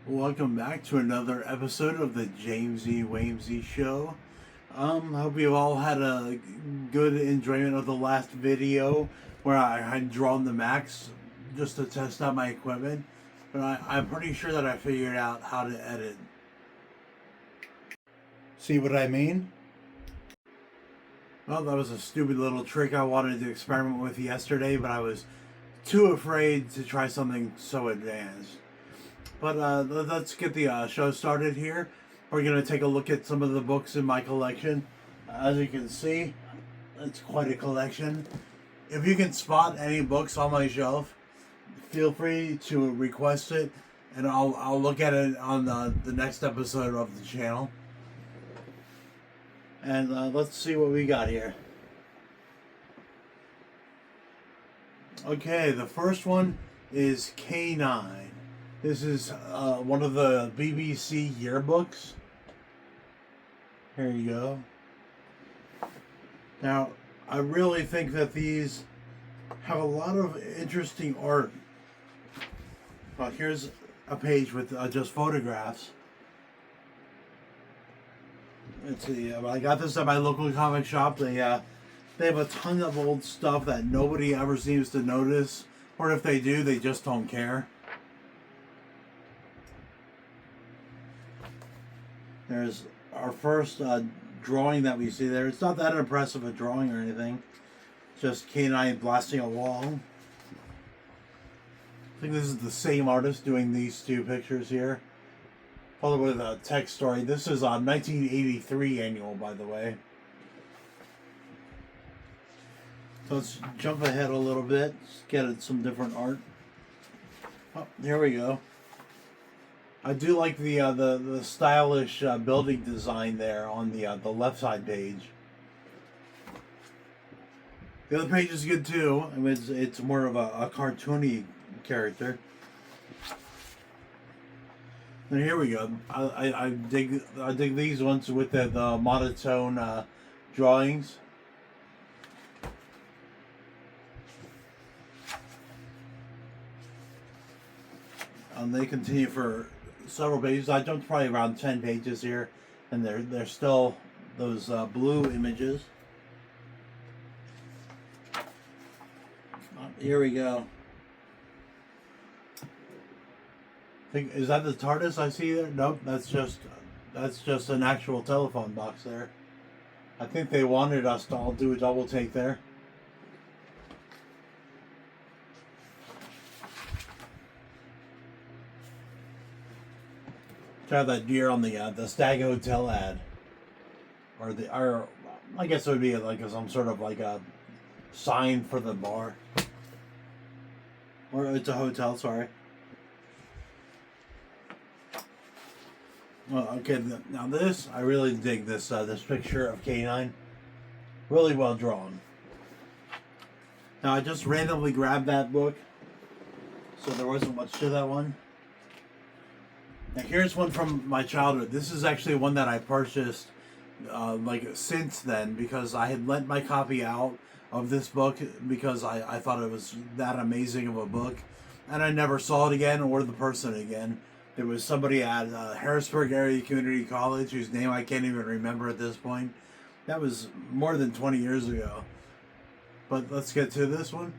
Welcome back to another episode of the Jamesy Wamesy Show. Hope you all had a good enjoyment of the last video where I had drawn the Max just to test out my equipment. But I'm pretty sure that I figured out how to edit. See what I mean? Well, that was a stupid little trick I wanted to experiment with yesterday, but I was too afraid to try something so advanced. But let's get the show started here. We're going to take a look at some of the books in my collection. As you can see, it's quite a collection. If you can spot any books on my shelf, feel free to request it, and I'll look at it on the next episode of the channel. And let's see what we got here. Okay, the first one is K9. This is one of the BBC yearbooks. Here you go. Now, I really think that these have a lot of interesting art. Well, here's a page with just photographs. Let's see. I got this at my local comic shop. They have a ton of old stuff that nobody ever seems to notice, or if they do, they just don't care. There's our first drawing that we see there. It's not that impressive a drawing or anything. Just K9 blasting a wall. I think this is the same artist doing these two pictures here. Followed with a text story. This is a 1983 annual, by the way. So let's jump ahead a little bit. Let's get at some different art. Oh, here we go. I do like the stylish building design there on the left side page. The other page is good too. I mean, it's more of a cartoony character. And here we go. I dig these ones with the monotone drawings. And they continue for several pages. I jumped probably around 10 pages here, and they're still those blue images. Here we go. Is that the TARDIS I see there? Nope, that's just an actual telephone box there. I think they wanted us to all do a double take there. Have that deer on the Stag Hotel ad, or I guess it would be like some sort of like a sign for the bar, or it's a hotel. Sorry. Well, okay. Now this, I really dig this this picture of K9. Really well drawn. Now I just randomly grabbed that book, so there wasn't much to that one. Now here's one from my childhood. This is actually one that I purchased like since then, because I had lent my copy out of this book because I thought it was that amazing of a book, and I never saw it again or the person again. There was somebody at Harrisburg Area Community College whose name I can't even remember at this point. That was more than 20 years ago. But let's get to this one.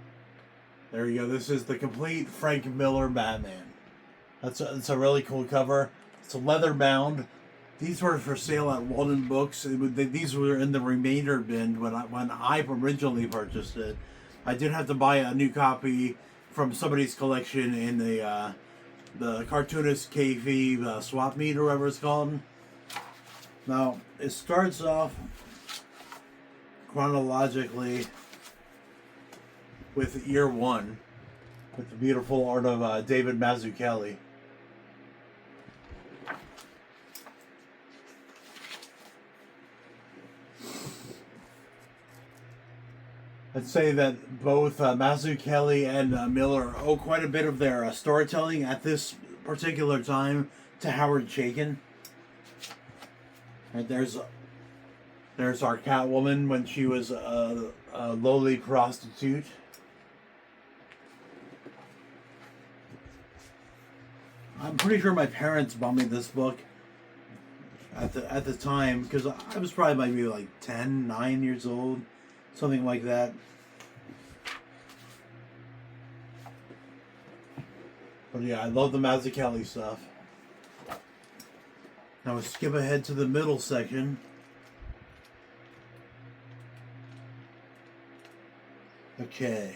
There you go. This is the complete Frank Miller Batman. It's a really cool cover. It's a leather bound. These were for sale at Walden Books. These were in the remainder bin when I originally purchased it. I did have to buy a new copy from somebody's collection in the cartoonist kayfabe swap meet or whatever it's called. Now it starts off chronologically with year one, with the beautiful art of David Mazzucchelli. I'd say that both Mazzucchelli and Miller owe quite a bit of their storytelling at this particular time to Howard Chaykin. And there's our Catwoman when she was a lowly prostitute. I'm pretty sure my parents bought me this book at the time, because I was probably maybe like 10, 9 years old, something like that. But yeah, I love the Mazzucchelli stuff. Now we'll skip ahead to the middle section. Okay.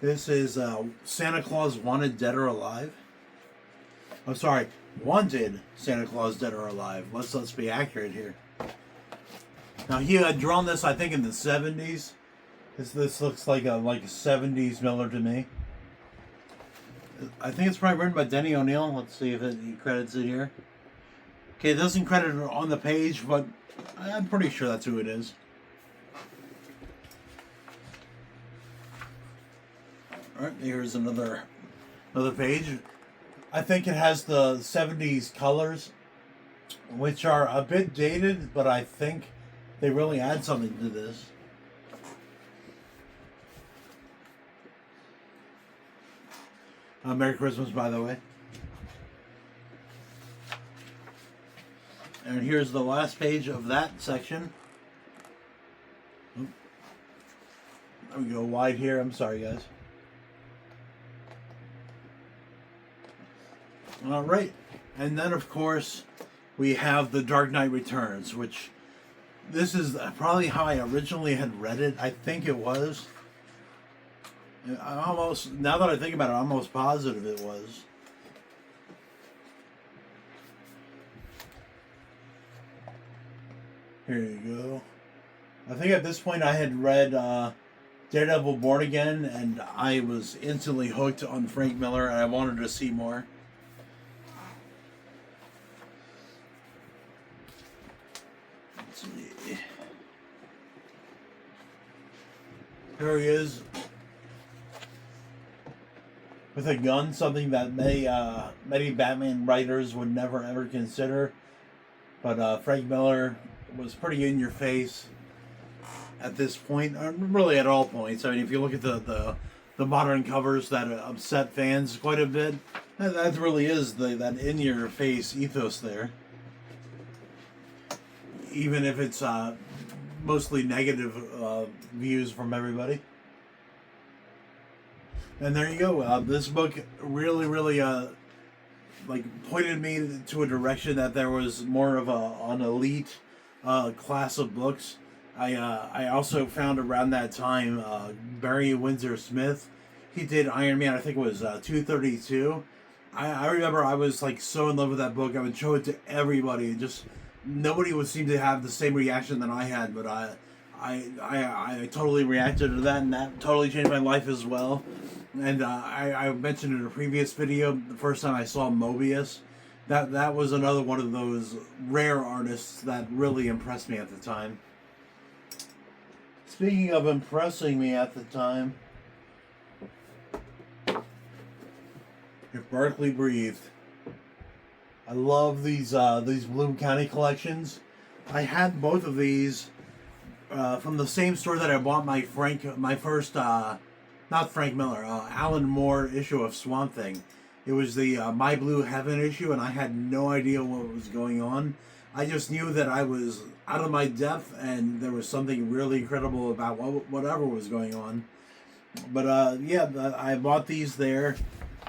This is Santa Claus Wanted, Dead or Alive. I'm sorry, Wanted Santa Claus, Dead or Alive. Let's be accurate here. Now he had drawn this, I think, in the 70s. This looks like a 70s Miller to me. I think it's probably written by Denny O'Neil. Let's see if he credits it here. Okay, it doesn't credit it on the page, but I'm pretty sure that's who it is. Alright, here's another page. I think it has the 70s colors, which are a bit dated, but I think they really add something to this. Merry Christmas, by the way. And here's the last page of that section. Let me go wide here. I'm sorry, guys. All right. And then, of course, we have The Dark Knight Returns, which this is probably how I originally had read it. I think it was. Now that I think about it, I'm almost positive it was. Here you go. I think at this point I had read Daredevil Born Again, and I was instantly hooked on Frank Miller, and I wanted to see more. Let's see. Here he is. With a gun, something that many Batman writers would never ever consider. But Frank Miller was pretty in your face at this point, really at all points. I mean, if you look at the modern covers that upset fans quite a bit, that really is that in your face ethos there. Even if it's mostly negative views from everybody. And there you go. This book really pointed me to a direction that there was more of an elite class of books. I also found around that time Barry Windsor Smith. He did Iron Man. I think it was 232. I remember I was so in love with that book. I would show it to everybody. Just nobody would seem to have the same reaction that I had, but I totally reacted to that, and that totally changed my life as well. And I mentioned in a previous video, the first time I saw Mobius, that was another one of those rare artists that really impressed me at the time. Speaking of impressing me at the time, If Berkeley Breathed. I love these Bloom County collections. I had both of these from the same store that I bought my first not Frank Miller, Alan Moore issue of Swamp Thing. It was the My Blue Heaven issue, and I had no idea what was going on. I just knew that I was out of my depth, and there was something really incredible about whatever was going on. But yeah, I bought these there.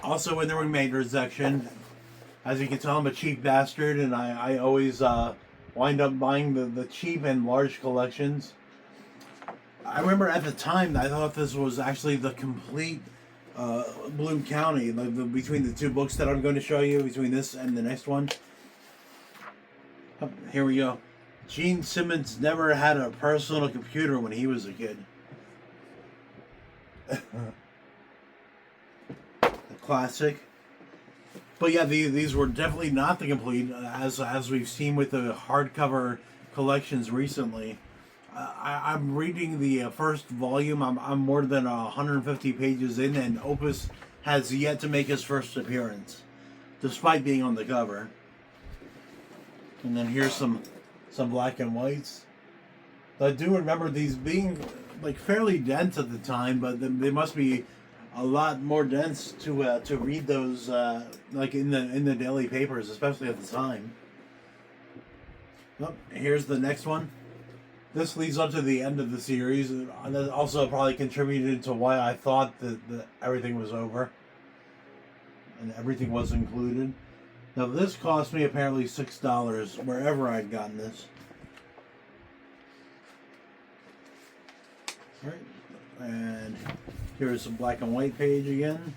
Also in the remainder section. As you can tell, I'm a cheap bastard, and I always wind up buying the cheap and large collections. I remember at the time, I thought this was actually the complete Bloom County, between the two books that I'm going to show you, between this and the next one. Here we go. Gene Simmons never had a personal computer when he was a kid. A classic. But yeah, these were definitely not the complete, as we've seen with the hardcover collections recently. I'm reading the first volume. I'm more than 150 pages in, and Opus has yet to make his first appearance, despite being on the cover. And then here's some black and whites. I do remember these being fairly dense at the time, but they must be a lot more dense to read those like in the daily papers, especially at the time. Oh, here's the next one. This leads up to the end of the series, and that also probably contributed to why I thought that everything was over and everything was included. Now this cost me apparently $6 wherever I'd gotten this. All right, and here's some black and white page again.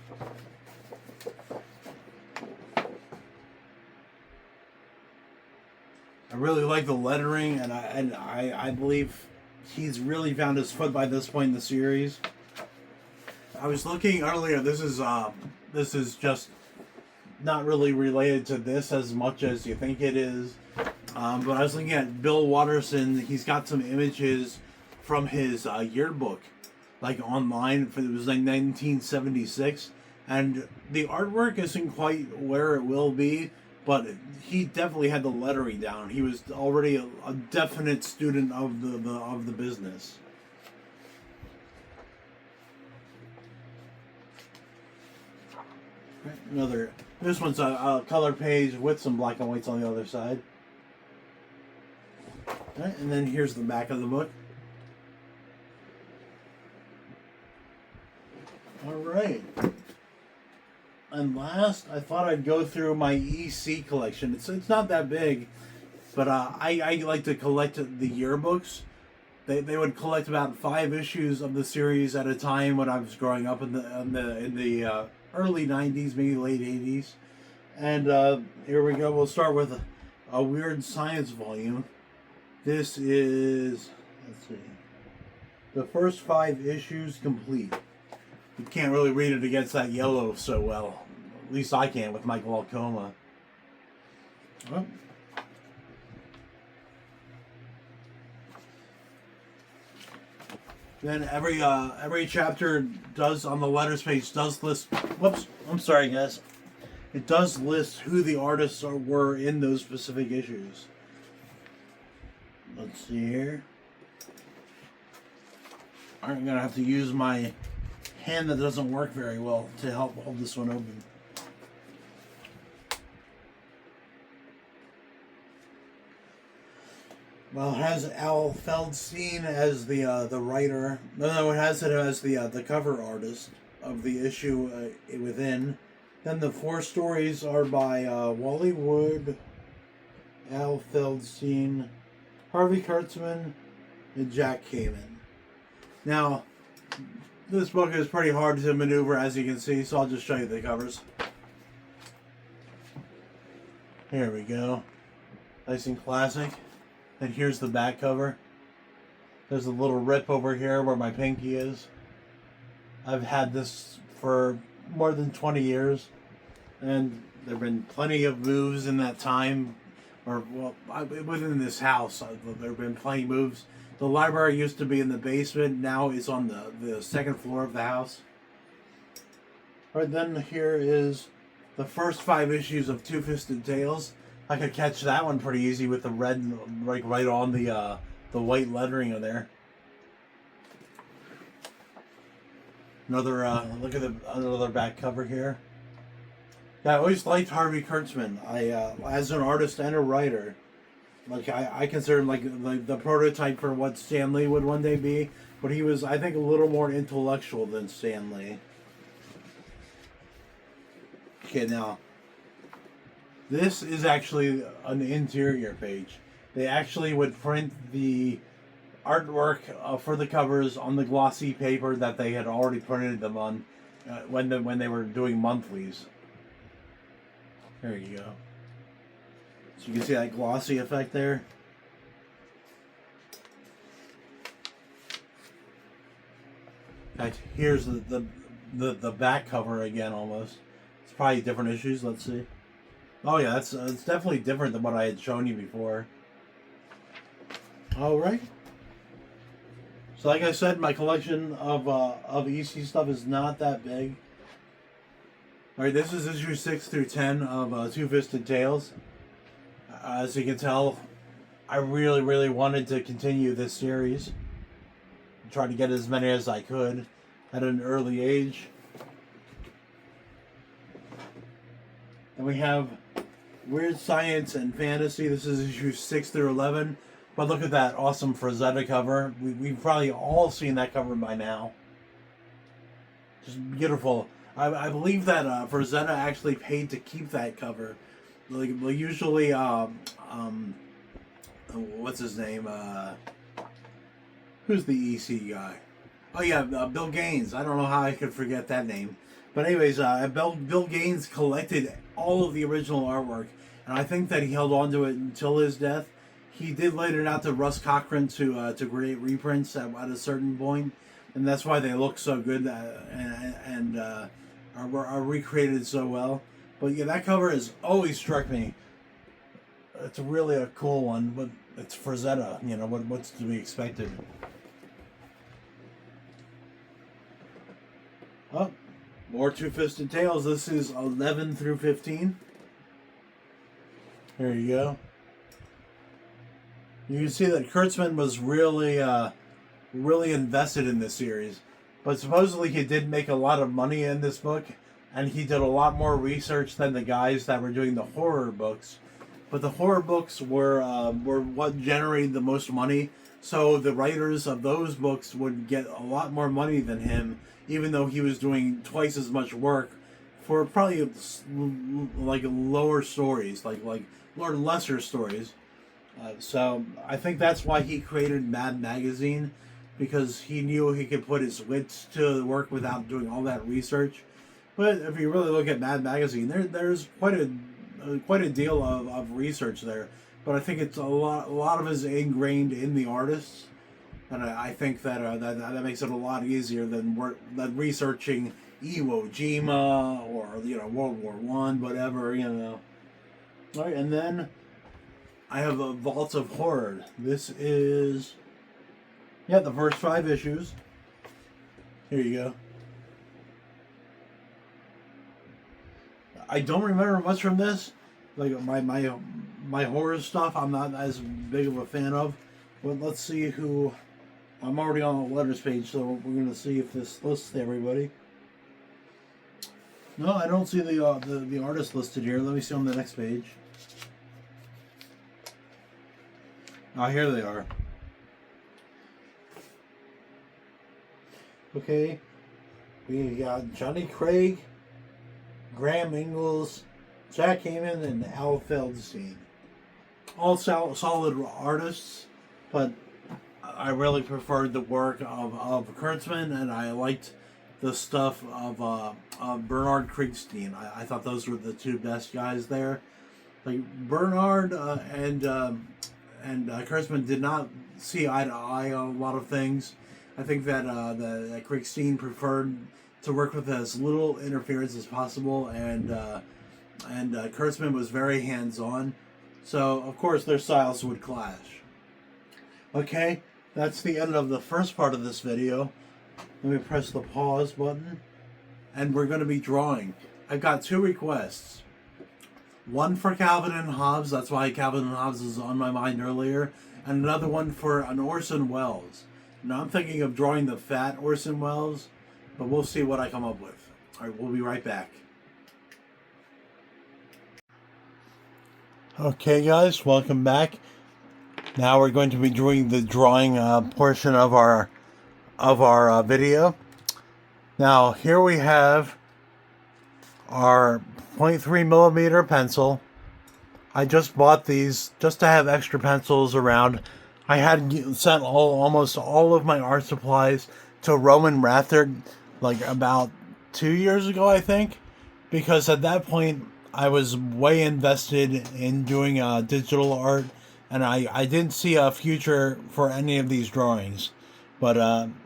I really like the lettering, and I believe he's really found his foot by this point in the series. I was looking earlier. This is just not really related to this as much as you think it is. But I was looking at Bill Watterson. He's got some images from his yearbook, like online. It was like 1976, and the artwork isn't quite where it will be. But he definitely had the lettering down. He was already a definite student of the business. Right, this one's a color page with some black and whites on the other side. Right, and then here's the back of the book. All right. And last, I thought I'd go through my EC collection. It's not that big, but I like to collect the yearbooks. They would collect about 5 issues of the series at a time when I was growing up in the early 90s, maybe late 80s. And here we go. We'll start with a weird science volume. This is, let's see, the first 5 issues complete. You can't really read it against that yellow so well. At least I can with my glaucoma. Oh. Then every chapter does on the letters page does list. Whoops, I'm sorry, guys. It does list who the artists were in those specific issues. Let's see here. I'm gonna have to use my hand that doesn't work very well to help hold this one open. Well, it has Al Feldstein as the writer. No, it has it as the cover artist of the issue within. Then the 4 stories are by Wally Wood, Al Feldstein, Harvey Kurtzman, and Jack Kamen. Now, this book is pretty hard to maneuver, as you can see, so I'll just show you the covers. Here we go. Nice and classic. And here's the back cover. There's a little rip over here where my pinky is. I've had this for more than 20 years. And there have been plenty of moves in that time. Or, well, within this house, there have been plenty of moves. The library used to be in the basement. Now it's on the second floor of the house. All right, then here is the first 5 issues of Two-Fisted Tales. I could catch that one pretty easy with the red, like right on the white lettering of there. Another look at another back cover here. Yeah, I always liked Harvey Kurtzman. As an artist and a writer. Like I consider him like the prototype for what Stan Lee would one day be, but he was, I think, a little more intellectual than Stan Lee. Okay, now this is actually an interior page. They actually would print the artwork for the covers on the glossy paper that they had already printed them on when they were doing monthlies. There you go. So you can see that glossy effect there. In fact, here's the back cover again almost. It's probably different issues. Let's see. Oh yeah, it's definitely different than what I had shown you before. All right. So like I said, my collection of EC stuff is not that big. All right, this is issue 6 through 10 of Two-Fisted Tales. As you can tell, I really, really wanted to continue this series. Try to get as many as I could at an early age. And we have Weird Science and Fantasy. This is issues 6 through 11. But look at that awesome Frazetta cover. We've probably all seen that cover by now. Just beautiful. I believe that Frazetta actually paid to keep that cover. Like usually, what's his name? Who's the EC guy? Oh yeah, Bill Gaines. I don't know how I could forget that name. But anyways, Bill Gaines collected all of the original artwork, and I think that he held on to it until his death. He did later it out to Russ Cochran to create reprints at a certain point, and that's why they look so good and are recreated so well. But yeah, that cover has always struck me. It's really a cool one, but it's Frazetta. You know, what's to be expected? Oh, more Two-Fisted Tales. This is 11 through 15. There you go. You can see that Kurtzman was really invested in this series. But supposedly he did make a lot of money in this book, and he did a lot more research than the guys that were doing the horror books. But the horror books were what generated the most money, so the writers of those books would get a lot more money than him, even though he was doing twice as much work for probably like lower stories, like lesser stories. So I think that's why he created Mad Magazine, because he knew he could put his wits to work without doing all that research. But if you really look at Mad Magazine, there's quite a deal of research there. But I think it's a lot of it is ingrained in the artists, and I think that that makes it a lot easier than researching Iwo Jima or World War I, whatever. All right, and then I have a Vaults of Horror. This is the first 5 issues. Here you go. I don't remember much from this. Like my horror stuff, I'm not as big of a fan of. But let's see who. I'm already on the letters page, so we're gonna see if this lists everybody. No, I don't see the artist listed here. Let me see on the next page. Oh, here they are. Okay, we got Johnny Craig, Graham Ingalls, Jack Heyman, and Al Feldstein. All solid artists, but I really preferred the work of Kurtzman, and I liked the stuff of Bernard Krigstein. I thought those were the two best guys there. Like Bernard and Kurtzman did not see eye to eye on a lot of things. I think that that Krigstein preferred to work with as little interference as possible, and Kurtzman was very hands-on. So of course their styles would clash. Okay, that's the end of the first part of this video. Let me press the pause button, and we're going to be drawing. I've got 2 requests. One for Calvin and Hobbes, that's why Calvin and Hobbes was on my mind earlier, and another one for an Orson Welles. Now I'm thinking of drawing the fat Orson Welles, but we'll see what I come up with. Alright, we'll be right back. Okay guys, welcome back. Now we're going to be doing the drawing portion of our video. Now here we have our 0.3mm pencil. I just bought these just to have extra pencils around. I had sent almost all of my art supplies to Roman Rathard like about 2 years ago, I think, because at that point I was way invested in doing digital art, and I didn't see a future for any of these drawings. But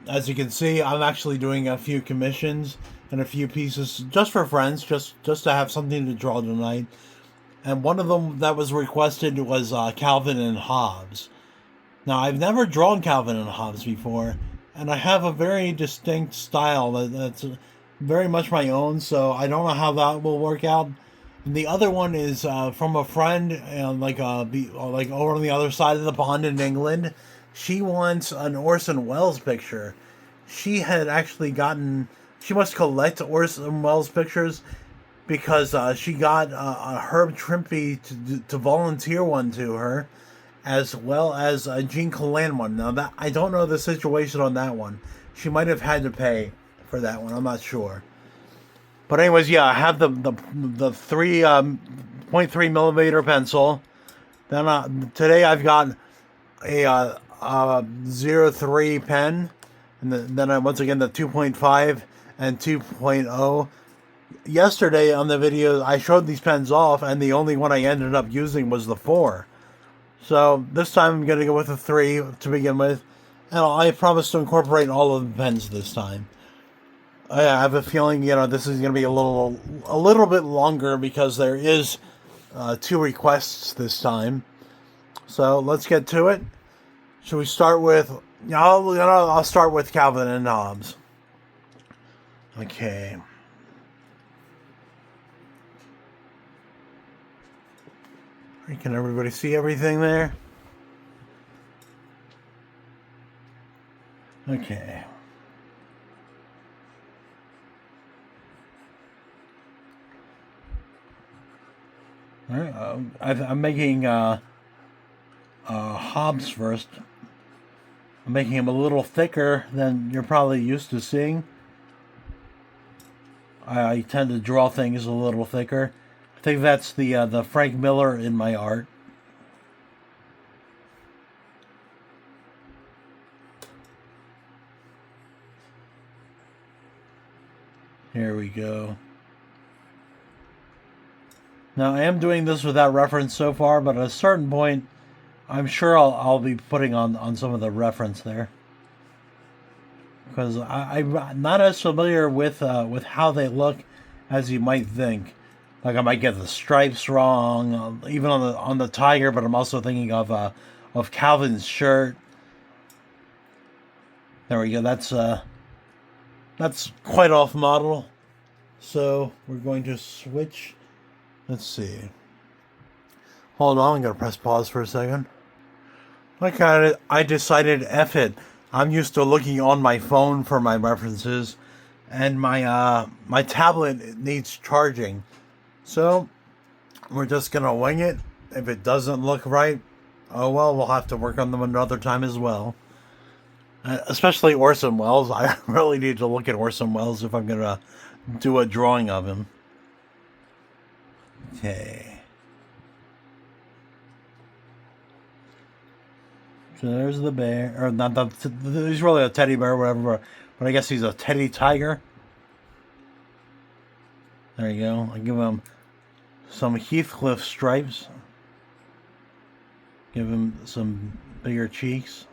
as you can see, I'm actually doing a few commissions and a few pieces just for friends, just to have something to draw tonight. And one of them that was requested was Calvin and Hobbes. Now, I've never drawn Calvin and Hobbes before, and I have a very distinct style that's very much my own, so I don't know how that will work out. And the other one is from a friend, like over on the other side of the pond in England. She wants an Orson Welles picture. She had actually gotten... She must collect Orson Welles pictures because she got Herb Trimpe to volunteer one to her, as well as a Jean Colan one. Now that I don't know the situation on that one. She might have had to pay for that one. I'm not sure. But anyways, yeah, I have the 3.3 millimeter pencil. Then today I've got a 03 pen, and then once again the 2.5 and 2.0. Yesterday on the video I showed these pens off, and the only one I ended up using was the 4. So this time I'm gonna go with the 3 to begin with, and I promise to incorporate all of the pens this time. I have a feeling, this is gonna be a little bit longer because there is 2 requests this time. So let's get to it. Should we start with? I'll start with Calvin and Hobbes. Okay. Can everybody see everything there? Okay. All right. I'm making Hobbes first. I'm making him a little thicker than you're probably used to seeing. I tend to draw things a little thicker. I think that's the Frank Miller in my art. Here we go. Now I am doing this without reference so far, but at a certain point, I'm sure I'll be putting on some of the reference there, because I'm not as familiar with how they look as you might think. Like I might get the stripes wrong, even on the tiger. But I'm also thinking of Calvin's shirt. There we go. That's quite off model. So we're going to switch. Let's see. Hold on, I'm gonna press pause for a second. I decided F it. I'm used to looking on my phone for my references, and my tablet needs charging. So we're just gonna wing it. If it doesn't look right, oh well, we'll have to work on them another time as well. Especially Orson Welles. I really need to look at Orson Welles if I'm gonna do a drawing of him. Okay. So there's the bear, or not he's really a teddy bear or whatever, but I guess he's a teddy tiger. There you go. I give him some Heathcliff stripes. Give him some bigger cheeks.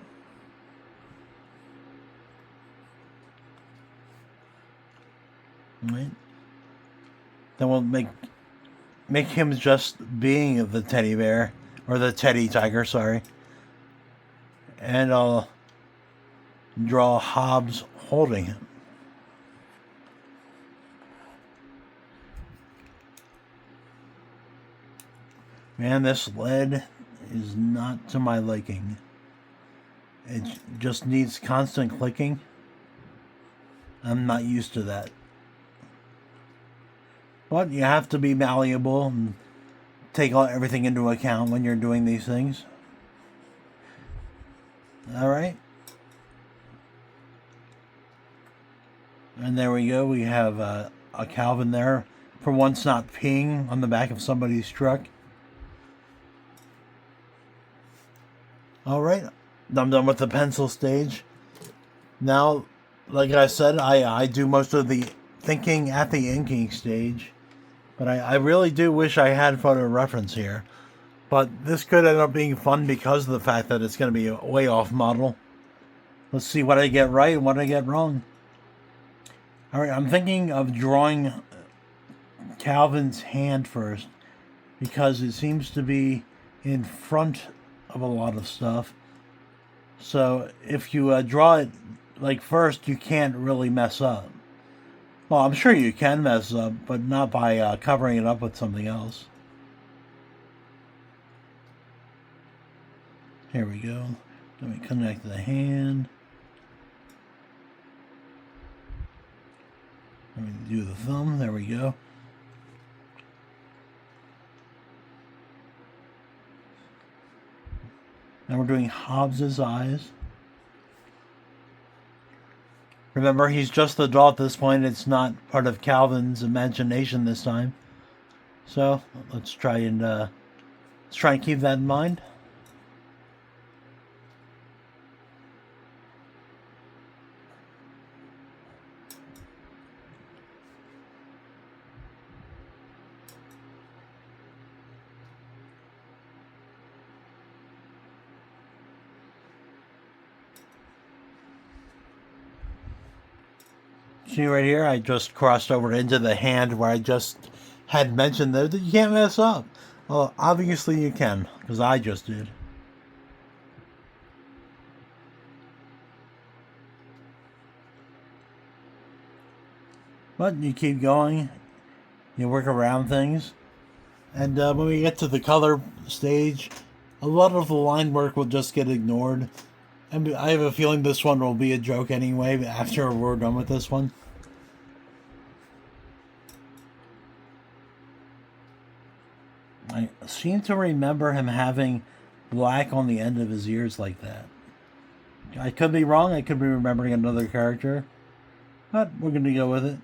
Right. Then we'll make him just being the teddy bear, or the teddy tiger, sorry. And I'll draw Hobbes holding him. Man, this lead is not to my liking. It just needs constant clicking. I'm not used to that. But you have to be malleable and take everything into account when you're doing these things. Alright. And there we go. We have a Calvin there. For once not peeing on the back of somebody's truck. Alright. I'm done with the pencil stage. Now, like I said, I do most of the thinking at the inking stage. But I really do wish I had photo reference here. But this could end up being fun because of the fact that it's going to be way off model. Let's see what I get right and what I get wrong. Alright, I'm thinking of drawing Calvin's hand first, because it seems to be in front of a lot of stuff. So if you draw it like first, you can't really mess up. Well, I'm sure you can mess up, but not by covering it up with something else. Here we go. Let me connect the hand. Let me do the thumb. There we go. Now we're doing Hobbes's eyes. Remember, he's just a doll at this point. It's not part of Calvin's imagination this time. So let's try and keep that in mind. See right here, I just crossed over into the hand where I just had mentioned that you can't mess up. Well, obviously you can, because I just did. But you keep going, you work around things, and when we get to the color stage, a lot of the line work will just get ignored. And I have a feeling this one will be a joke anyway after we're done with this one. I seem to remember him having black on the end of his ears like that. I could be wrong. I could be remembering another character. But we're going to go with it.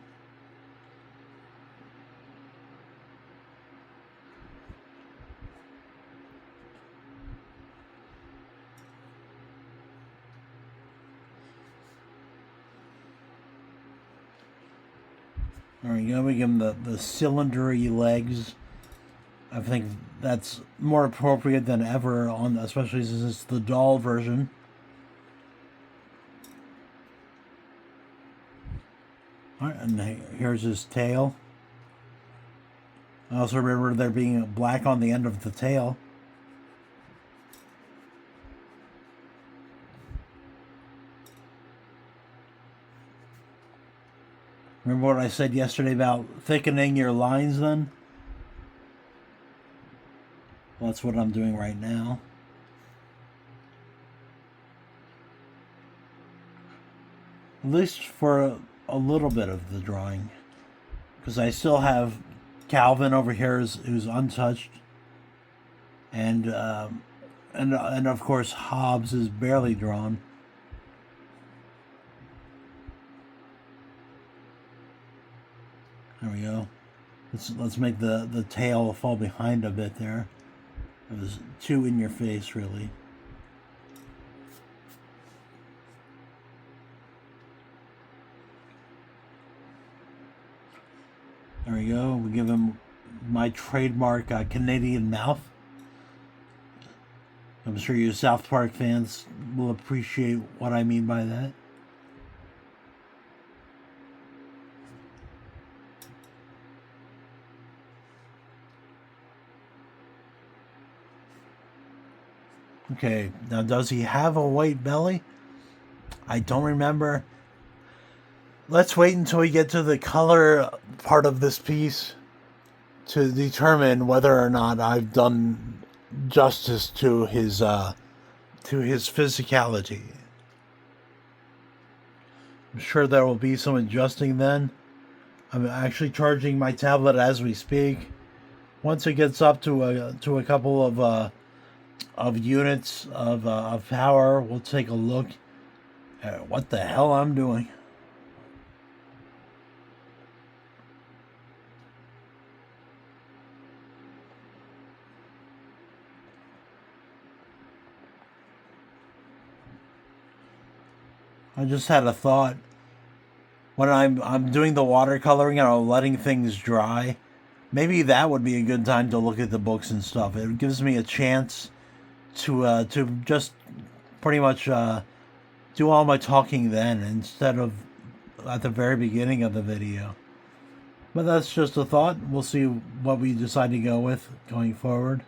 There we go. We give him the cylindery legs. I think that's more appropriate than ever, especially since it's the doll version. Alright, and here's his tail. I also remember there being black on the end of the tail. Remember what I said yesterday about thickening your lines then? Well, that's what I'm doing right now. At least for a little bit of the drawing. Because I still have Calvin over here who's untouched. And of course Hobbes is barely drawn. There we go. Let's make the tail fall behind a bit there. It was too in your face, really. There we go. We give him my trademark Canadian mouth. I'm sure you South Park fans will appreciate what I mean by that. Okay, now does he have a white belly? I don't remember. Let's wait until we get to the color part of this piece to determine whether or not I've done justice to his physicality. I'm sure there will be some adjusting then. I'm actually charging my tablet as we speak. Once it gets up to a couple of units of power, we'll take a look at what the hell I'm doing. I just had a thought. When I'm doing the watercoloring and I'm letting things dry, maybe that would be a good time to look at the books and stuff. It gives me a chance to just pretty much do all my talking then instead of at the very beginning of the video. But that's just a thought. We'll see what we decide to go with going forward.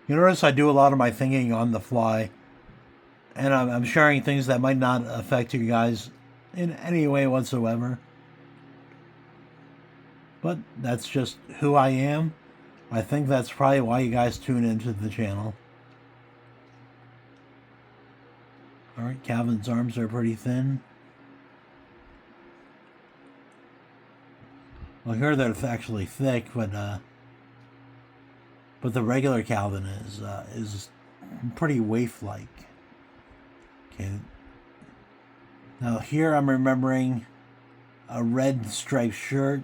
You notice I do a lot of my thinking on the fly, and I'm sharing things that might not affect you guys in any way whatsoever. But that's just who I am. I think that's probably why you guys tune into the channel. Alright, Calvin's arms are pretty thin. Well, here they're actually thick, but but the regular Calvin is pretty waif-like. Okay. Now here I'm remembering a red striped shirt.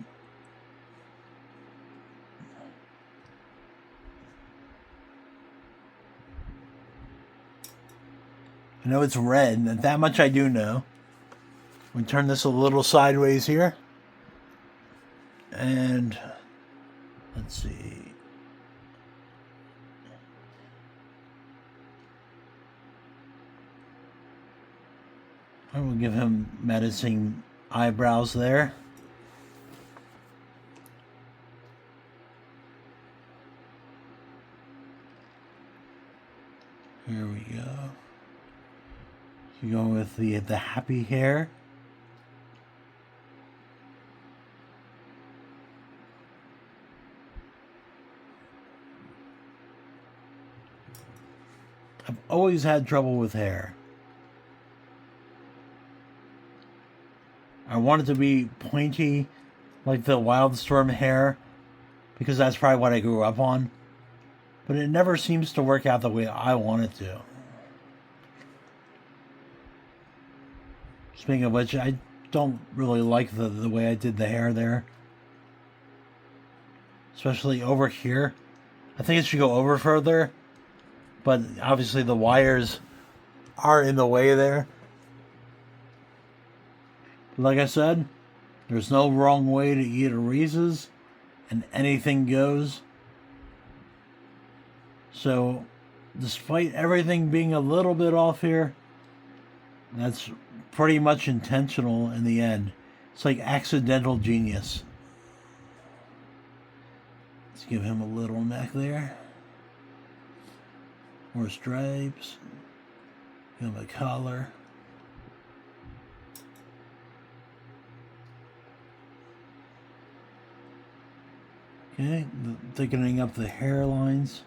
I know it's red, that much I do know. We turn this a little sideways here. And let's see. I will give him menacing eyebrows there. Here we go. You go with the happy hair. I've always had trouble with hair. I want it to be pointy, like the Wildstorm hair, because that's probably what I grew up on. But it never seems to work out the way I want it to. Speaking of which, I don't really like the way I did the hair there. Especially over here. I think it should go over further. But obviously the wires are in the way there. Like I said, there's no wrong way to eat a Reese's, and anything goes. So, despite everything being a little bit off here, that's pretty much intentional in the end. It's like accidental genius. Let's give him a little neck there. More stripes. Give him a collar. Okay, thickening up the hairlines.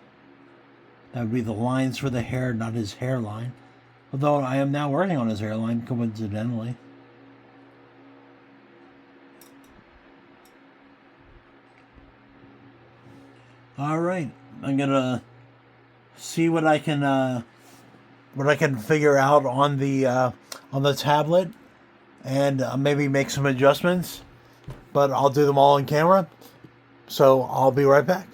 That would be the lines for the hair, not his hairline. Although I am now working on his hairline, coincidentally. All right, I'm gonna see what I can figure out on the tablet, and maybe make some adjustments. But I'll do them all on camera. So I'll be right back.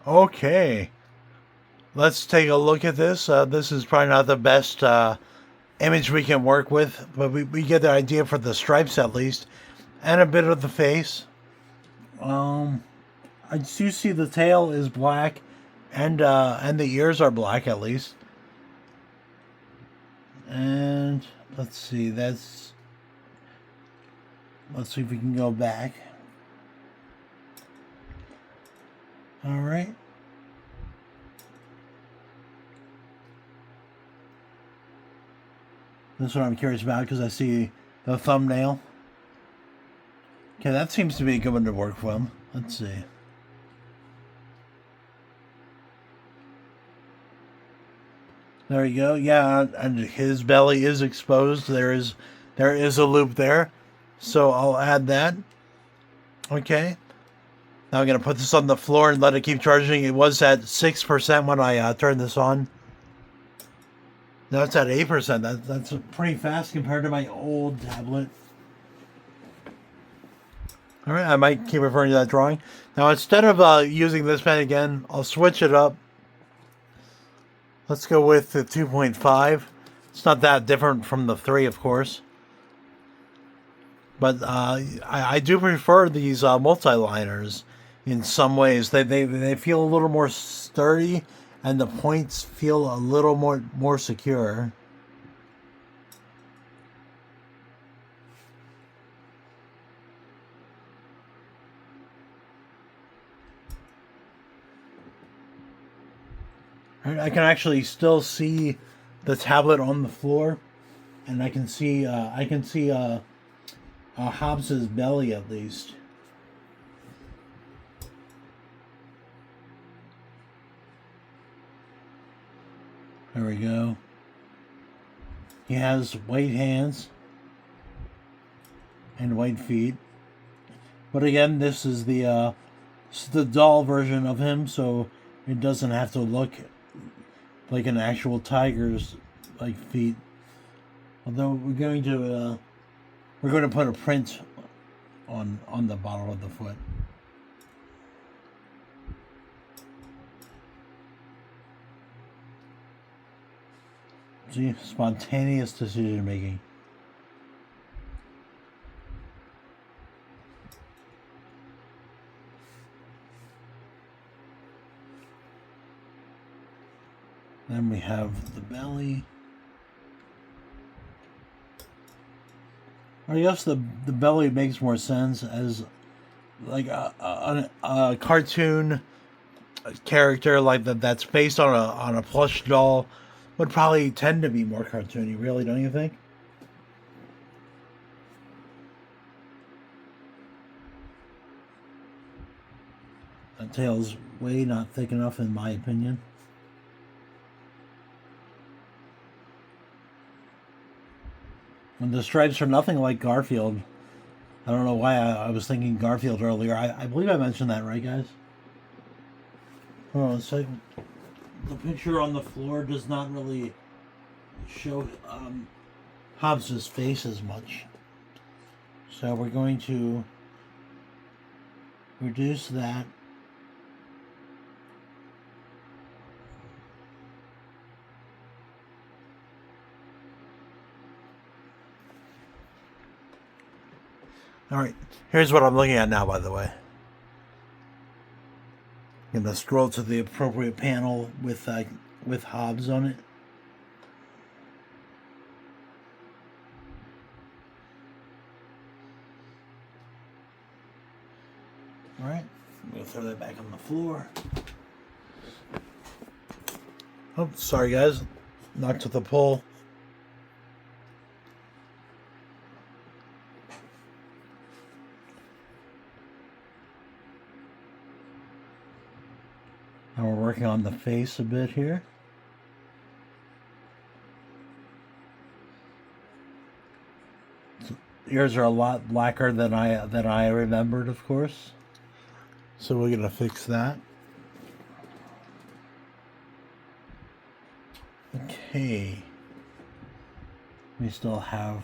Okay, let's take a look at this. This is probably not the best image we can work with, but we get the idea for the stripes at least, and a bit of the face. I do see the tail is black, and the ears are black at least. And let's see, let's see if we can go back. All right. This one I'm curious about because I see the thumbnail. Okay, that seems to be a good one to work from. Let's see. There you go. Yeah, and his belly is exposed. There is a loop there. So I'll add that. Okay. Now I'm going to put this on the floor and let it keep charging. It was at 6% when I turned this on. Now it's at 8%. That's pretty fast compared to my old tablet. All right, I might keep referring to that drawing. Now instead of using this pen again, I'll switch it up. Let's go with the 2.5. It's not that different from the 3, of course. But I do prefer these multi-liners in some ways. They feel a little more sturdy, and the points feel a little more secure. I can actually still see the tablet on the floor, and I can see Hobbes's belly at least. There we go. He has white hands and white feet. But again, this is the It's the doll version of him, so it doesn't have to look like an actual tiger's like feet. Although we're going to put a print on the bottom of the foot. See, spontaneous decision making. Then we have the belly. I guess the belly makes more sense as like a cartoon character like that's based on a plush doll would probably tend to be more cartoony, really, don't you think? That tail's way not thick enough in my opinion. And the stripes are nothing like Garfield. I don't know why I was thinking Garfield earlier. I believe I mentioned that, right, guys? Hold on a second. The picture on the floor does not really show Hobbes' face as much. So we're going to reduce that. All right, here's what I'm looking at now, by the way. I'm going to scroll to the appropriate panel with Hobbes on it. All right, I'm going to throw that back on the floor. Oh, sorry, guys. Knocked with the pole. Now we're working on the face a bit here. Ears are a lot blacker than I remembered, of course. So we're gonna fix that. Okay. We still have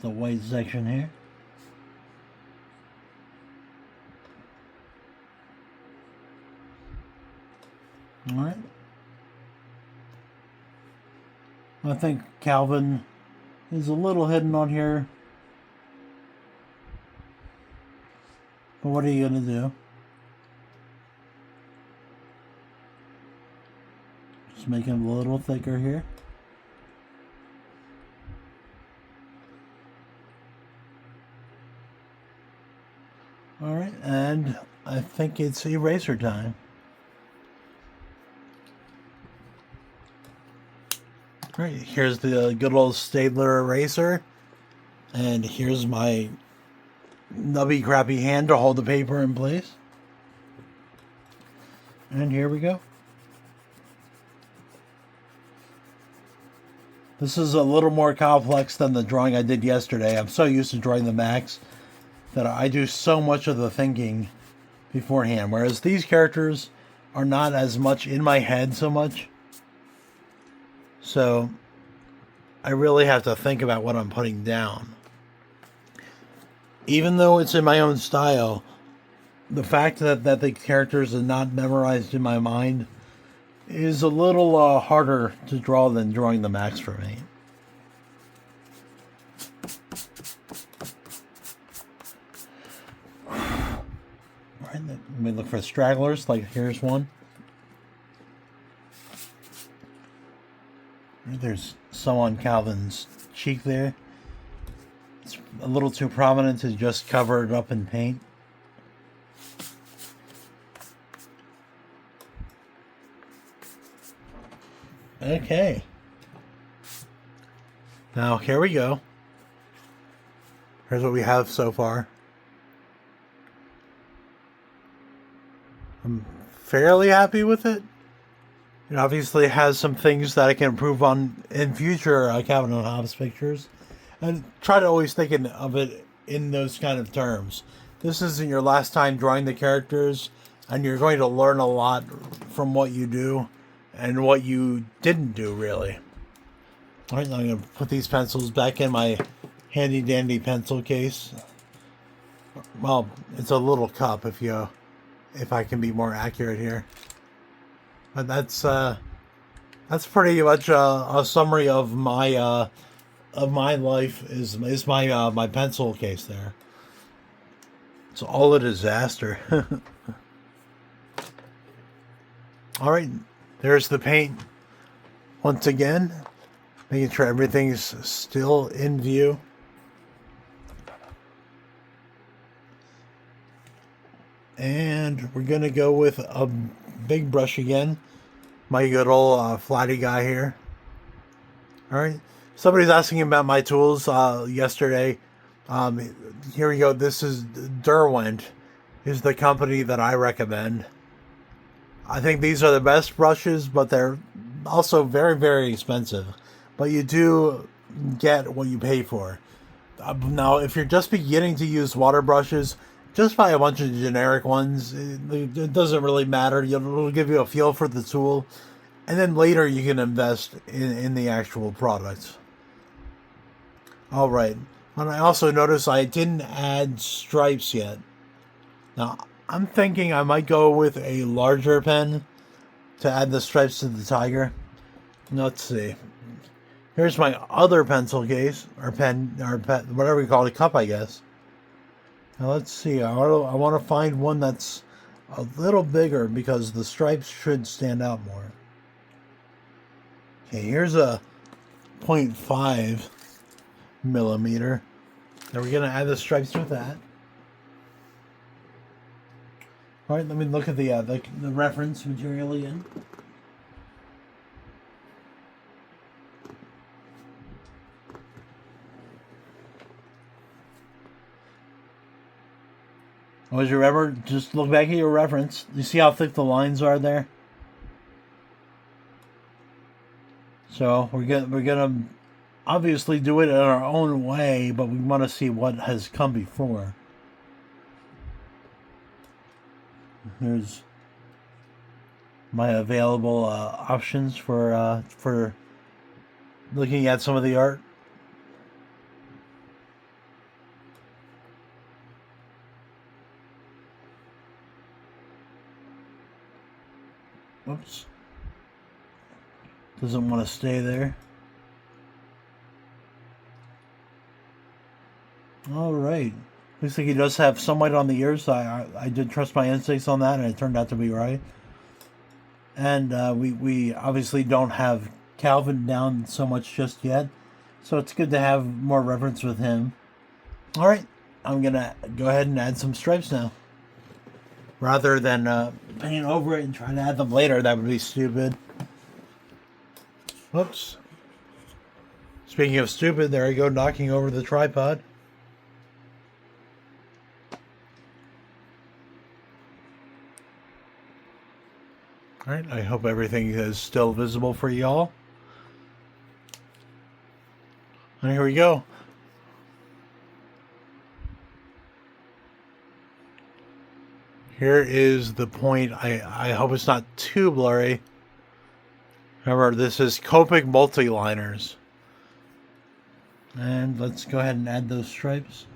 the white section here. All right. I think Calvin is a little hidden on here. But what are you going to do? Just make him a little thicker here. All right, and I think it's eraser time. Right, here's the good old Stabler eraser, and here's my nubby crappy hand to hold the paper in place. And here we go. This is a little more complex than the drawing I did yesterday. I'm so used to drawing the Max that I do so much of the thinking beforehand, whereas these characters are not as much in my head so much. So I really have to think about what I'm putting down. Even though it's in my own style, the fact that the characters are not memorized in my mind is a little harder to draw than drawing the Max for me. Alright, let me look for stragglers, like here's one. There's some on Calvin's cheek there. It's a little too prominent to just cover it up in paint. Okay. Now, here we go. Here's what we have so far. I'm fairly happy with it. It obviously has some things that I can improve on in future Calvin and Hobbes pictures. And try to always think of it in those kind of terms. this isn't your last time drawing the characters, and you're going to learn a lot from what you do and what you didn't do, really. All right, now I'm going to put these pencils back in my handy dandy pencil case. Well, it's a little cup if I can be more accurate here. But that's pretty much a summary of my life is my my pencil case there. It's all a disaster. All right, there's the paint once again, making sure everything's still in view. And we're gonna go with a big brush again. My good old flatty guy here. All right. Somebody's asking about my tools yesterday. Here we go. This is Derwent, is the company that I recommend. I think these are the best brushes, but they're also very, very expensive. But you do get what you pay for. Now, if you're just beginning to use water brushes, just buy a bunch of generic ones. It doesn't really matter. It'll give you a feel for the tool. And then later you can invest in the actual products. All right. And I also noticed I didn't add stripes yet. Now, I'm thinking I might go with a larger pen to add the stripes to the tiger. Let's see. Here's my other pencil case, or pen, whatever you call it, cup, I guess. Now let's see, I want to find one that's a little bigger because the stripes should stand out more. Okay, here's a 0.5 millimeter. Now we're going to add the stripes with that. All right, let me look at the reference material again. Always remember, just look back at your reference. You see how thick the lines are there? So we're gonna obviously do it in our own way, but we want to see what has come before. Here's my available options for looking at some of the art. Whoops. Doesn't want to stay there. Alright. Looks like he does have some white on the ears. So I did trust my instincts on that, and it turned out to be right. And we obviously don't have Calvin down so much just yet. So it's good to have more reference with him. Alright. I'm going to go ahead and add some stripes now. Rather than paint over it and try to add them later. That would be stupid. Whoops. Speaking of stupid, there I go knocking over the tripod. Alright, I hope everything is still visible for y'all. And here we go. Here is the point. I hope it's not too blurry. Remember, this is Copic multi-liners. And let's go ahead and add those stripes.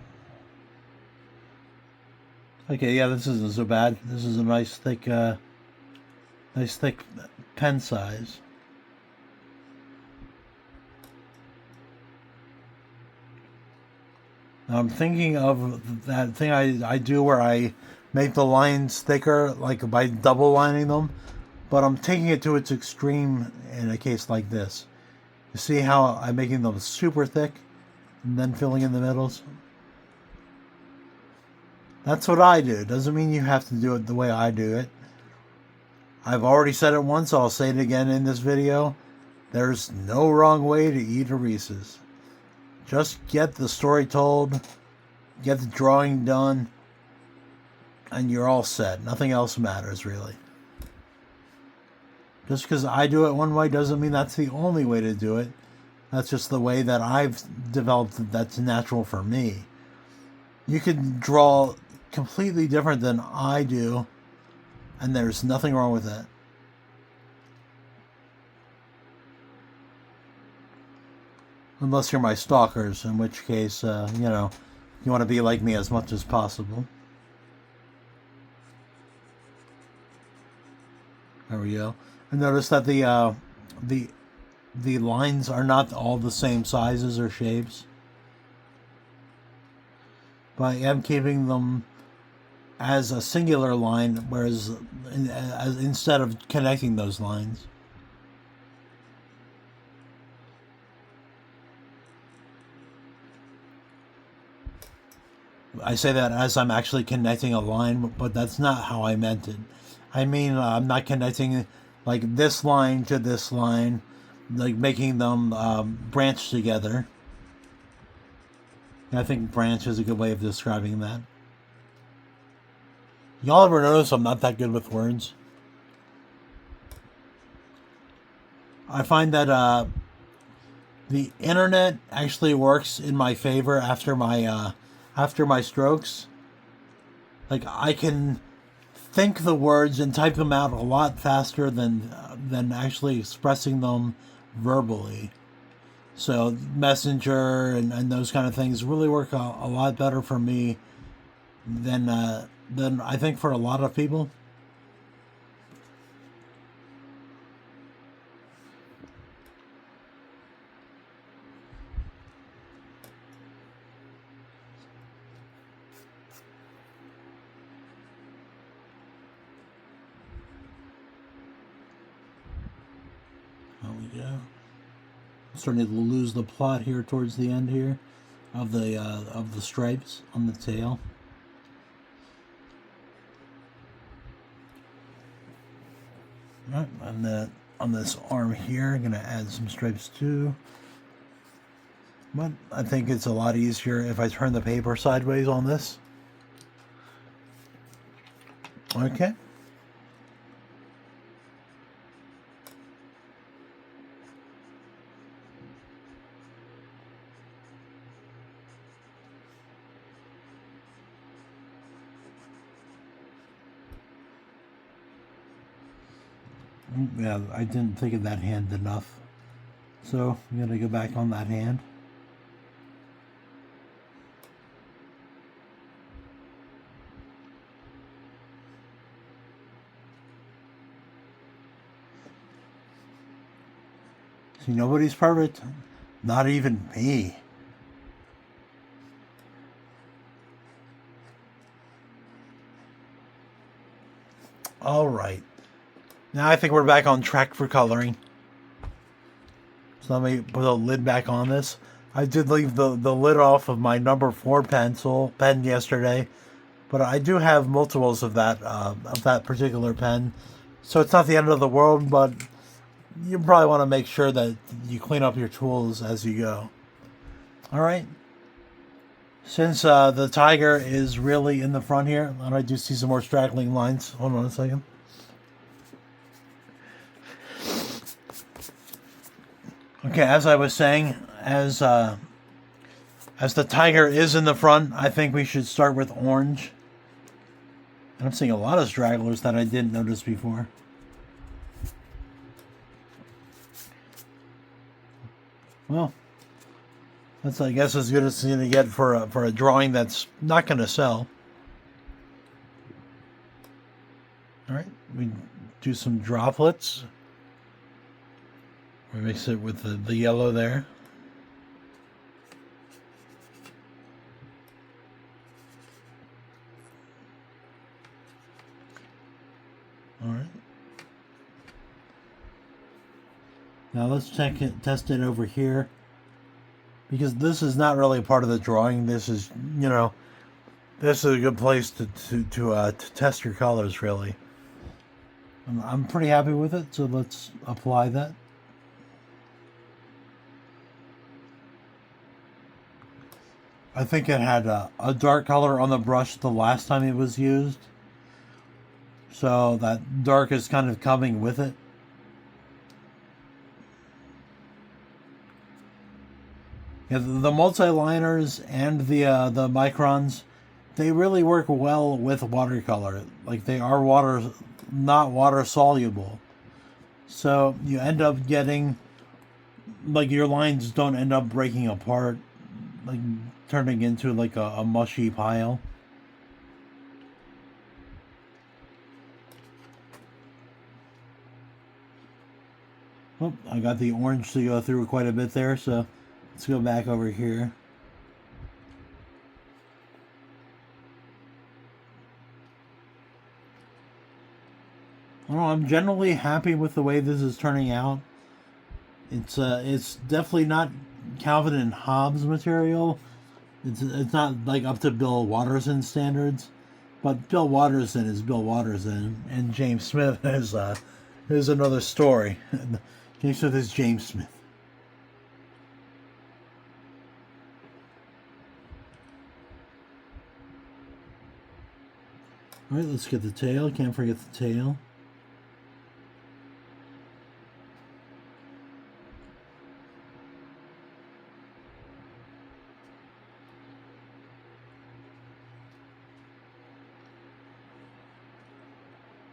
Okay, yeah, this isn't so bad. This is a nice thick pen size. Now I'm thinking of that thing I do where I make the lines thicker, like by double lining them, but I'm taking it to its extreme in a case like this. You see how I'm making them super thick and then filling in the middles? That's what I do. Doesn't mean you have to do it the way I do it. I've already said it once, I'll say it again in this video. There's no wrong way to eat a Reese's. Just get the story told, get the drawing done, and you're all set. Nothing else matters, really. Just because I do it one way doesn't mean that's the only way to do it. That's just the way that I've developed that's natural for me. You can draw completely different than I do, and there's nothing wrong with that. Unless you're my stalkers, in which case, you know, you want to be like me as much as possible. There we go. And notice that the lines are not all the same sizes or shapes, but I am keeping them as a singular line, whereas instead of connecting those lines. I say that as I'm actually connecting a line, but that's not how I meant it. I mean, I'm not connecting like this line to this line, like making them branch together. I think branch is a good way of describing that. Y'all ever notice I'm not that good with words? I find that the internet actually works in my favor after my strokes. Like, I can think the words and type them out a lot faster than actually expressing them verbally. So Messenger and those kind of things really work a lot better for me than I think for a lot of people. There we go. Starting to lose the plot here towards the end here of the stripes on the tail. All right, and on this arm here, I'm gonna add some stripes too. But I think it's a lot easier if I turn the paper sideways on this. Okay. Yeah, I didn't think of that hand enough. So I'm going to go back on that hand. See, nobody's perfect. Not even me. All right. Now I think we're back on track for coloring. So let me put the lid back on this. I did leave the lid off of my number 4 pen yesterday, but I do have multiples of that particular pen. So it's not the end of the world, but you probably want to make sure that you clean up your tools as you go. All right. Since the tiger is really in the front here, and I do see some more straggling lines. Hold on a second. Okay, as I was saying, as the tiger is in the front, I think we should start with orange. And I'm seeing a lot of stragglers that I didn't notice before. Well, that's, I guess, as good as you're going to get for a drawing that's not going to sell. All right, we do some droplets. We mix it with the yellow there. All right. Now let's test it over here, because this is not really part of the drawing. This is, you know, this is a good place to test your colors, really. I'm pretty happy with it, so let's apply that. I think it had a dark color on the brush the last time it was used, so that dark is kind of coming with it. Yeah, the multi-liners and the microns they really work well with watercolor. Like they are not water soluble. So you end up getting, like your lines don't end up breaking apart, like turning into like a mushy pile. Oh, I got the orange to go through quite a bit there, so let's go back over here. I don't know, I'm generally happy with the way this is turning out. It's definitely not Calvin and Hobbes material. It's not like up to Bill Watterson standards, but Bill Watterson is Bill Watterson, and James Smith is another story. James Smith is James Smith. All right, let's get the tail. Can't forget the tail.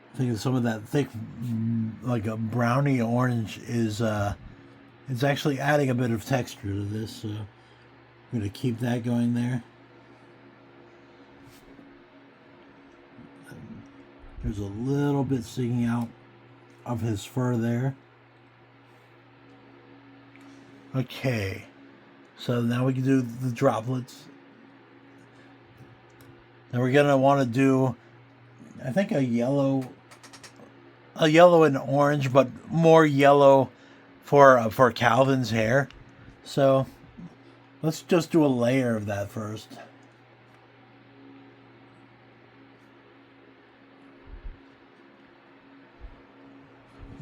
I think some of that thick, like a brownie orange is it's actually adding a bit of texture to this. So I'm gonna keep that going there. There's a little bit sticking out of his fur there. Okay, so now we can do the droplets. Now we're gonna want to do, I think, a yellow and orange, but more yellow for Calvin's hair. So let's just do a layer of that first.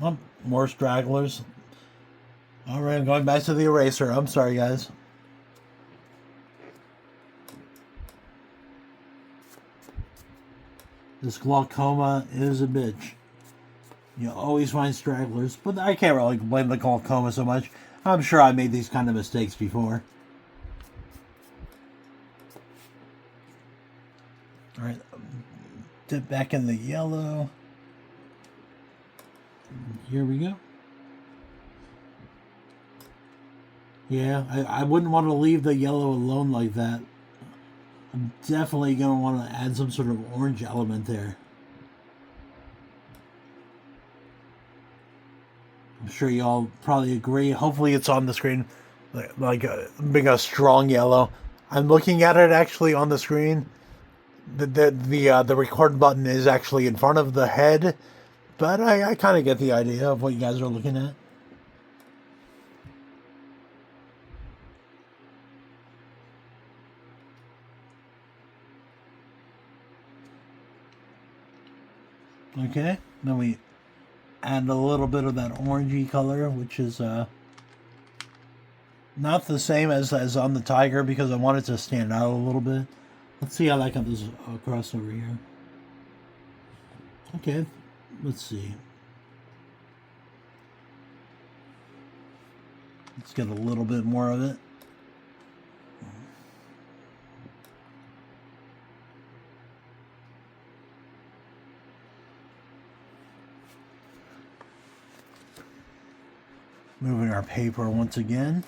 Oh, more stragglers. All right, I'm going back to the eraser. I'm sorry, guys. This glaucoma is a bitch. You always find stragglers, but I can't really blame the glaucoma so much. I'm sure I made these kind of mistakes before. All right, dip back in the yellow. Here we go. Yeah, I wouldn't want to leave the yellow alone like that. I'm definitely going to want to add some sort of orange element there. I'm sure y'all probably agree. Hopefully it's on the screen, like being a strong yellow. I'm looking at it actually on the screen. The record button is actually in front of the head, but I kind of get the idea of what you guys are looking at. Okay, then we add a little bit of that orangey color, which is not the same as on the tiger because I want it to stand out a little bit. Let's see how that comes across over here. Okay, let's see. Let's get a little bit more of it. Moving our paper once again.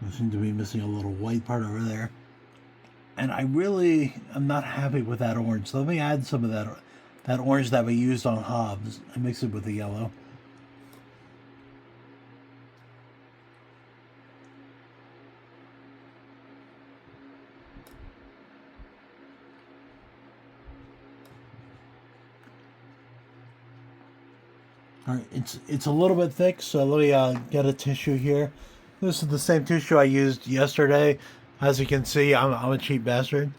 I seem to be missing a little white part over there. And I really am not happy with that orange. So let me add some of that orange that we used on Hobbes and mix it with the yellow. All right, it's a little bit thick, so let me get a tissue here. This is the same tissue I used yesterday. As you can see, I'm a cheap bastard.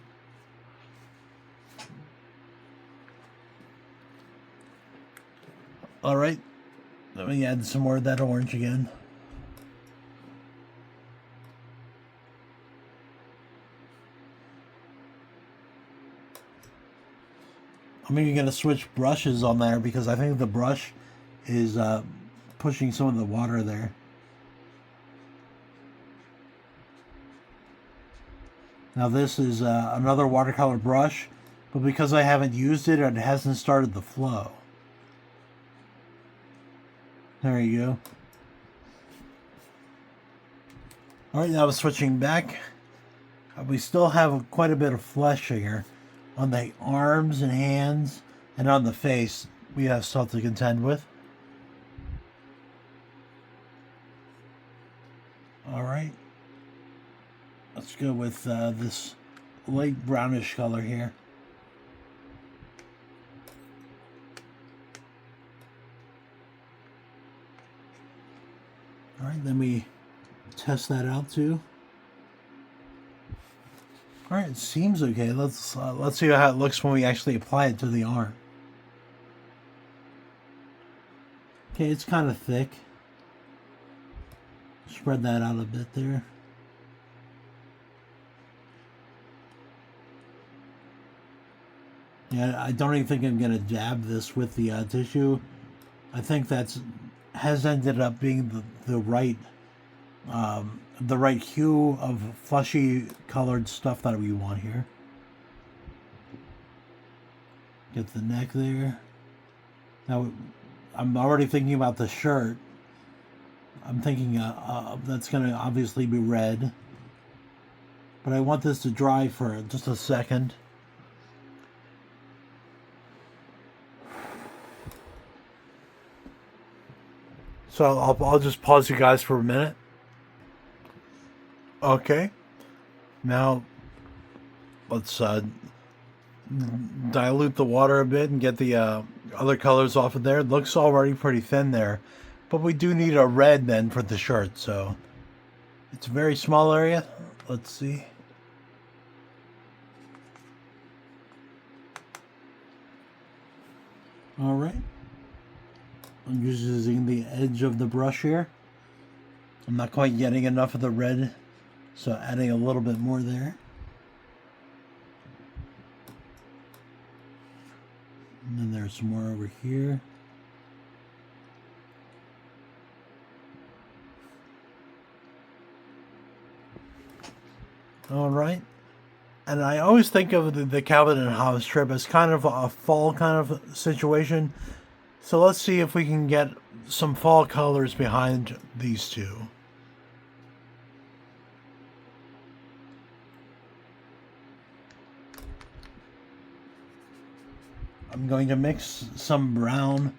All right, let me add some more of that orange again. I'm even going to switch brushes on there because I think the brush is pushing some of the water there. Now this is another watercolor brush, but because I haven't used it, it hasn't started the flow. There you go. Alright, now switching back. We still have quite a bit of flesh here. On the arms and hands, and on the face, we have stuff to contend with. Alright. Let's go with this light brownish color here. Alright, then we test that out too. Alright, it seems okay. Let's see how it looks when we actually apply it to the arm. Okay, it's kind of thick. Spread that out a bit there. Yeah, I don't even think I'm going to dab this with the tissue. I think has ended up being the right hue of fleshy colored stuff that we want here. Get the neck there. Now I'm already thinking about the shirt. I'm thinking that's going to obviously be red, but I want this to dry for just a second. So I'll just pause you guys for a minute. Okay. Now, let's dilute the water a bit and get the other colors off of there. It looks already pretty thin there. But we do need a red then for the shirt. So it's a very small area. Let's see. All right. I'm just using the edge of the brush here. I'm not quite getting enough of the red, so adding a little bit more there. And then there's some more over here. All right. And I always think of the Calvin and Hobbes trip as kind of a fall kind of situation. So let's see if we can get some fall colors behind these two. I'm going to mix some brown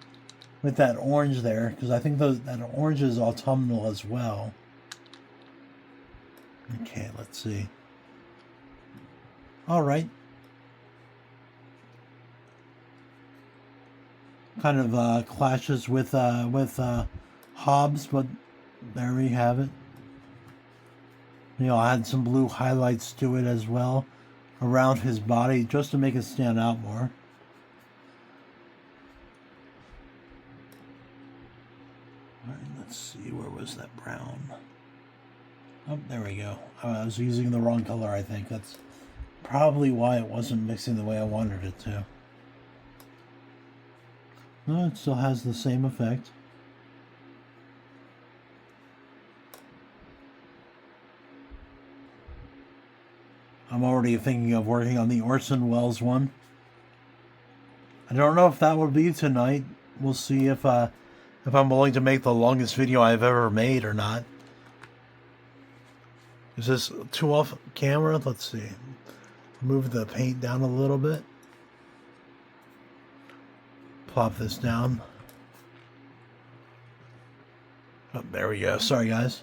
with that orange there because I think that orange is autumnal as well. Okay, let's see. All right. Kind of clashes with Hobbes, but there we have it. You know, I had some blue highlights to it as well around his body just to make it stand out more. All right, let's see, where was that brown? Oh, there we go. I was using the wrong color, I think. That's probably why it wasn't mixing the way I wanted it to. No, it still has the same effect. I'm already thinking of working on the Orson Welles one. I don't know if that will be tonight. We'll see if I'm willing to make the longest video I've ever made or not. Is this too off camera? Let's see. Move the paint down a little bit. Plop this down. Oh, there we go. Sorry, guys.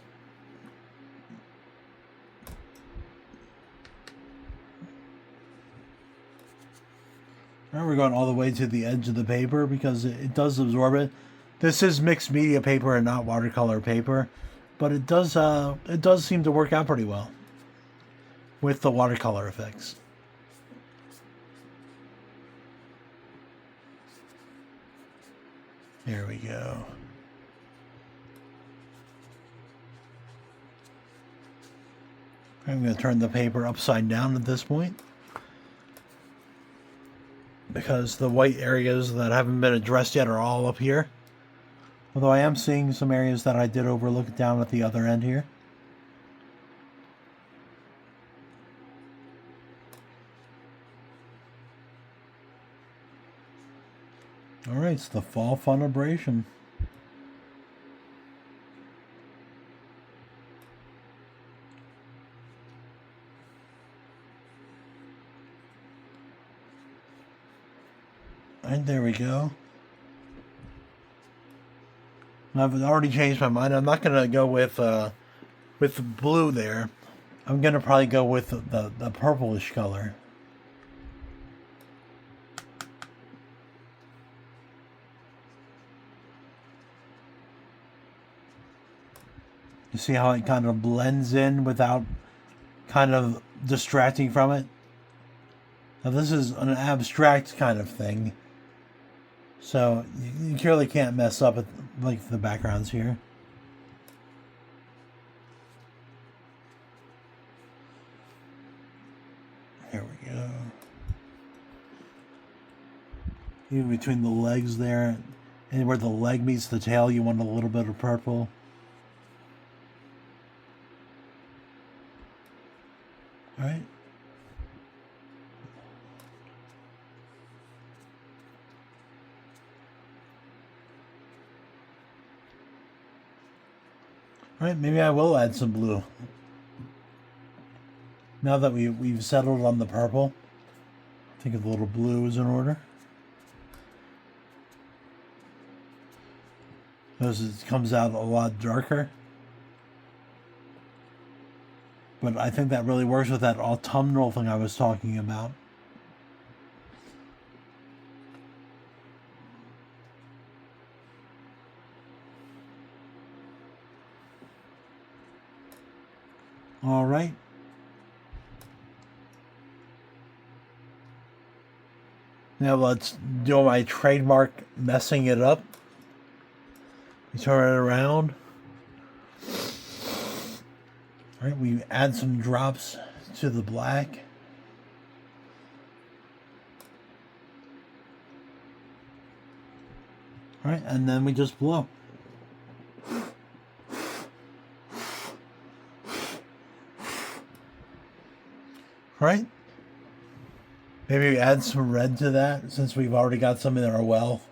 Now we're going all the way to the edge of the paper because it does absorb it. This is mixed media paper and not watercolor paper, but it does seem to work out pretty well with the watercolor effects. There we go. I'm going to turn the paper upside down at this point. because the white areas that haven't been addressed yet are all up here. Although I am seeing some areas that I did overlook down at the other end here. Alright, it's the fall funibration. Alright, there we go. I've already changed my mind. I'm not going to go with blue there. I'm going to probably go with the purplish color. You see how it kind of blends in without kind of distracting from it? Now this is an abstract kind of thing. So you clearly can't mess up with like the backgrounds here. Here we go. Even between the legs there, and where the leg meets the tail, you want a little bit of purple. All right. All right, maybe I will add some blue. Now that we've settled on the purple, I think a little blue is in order. Notice it comes out a lot darker. But I think that really works with that autumnal thing I was talking about. All right. Now let's do my trademark messing it up. Turn it around. All right, we add some drops to the black. All right, and then we just blow. All right. Maybe add some red to that since we've already got some in our well.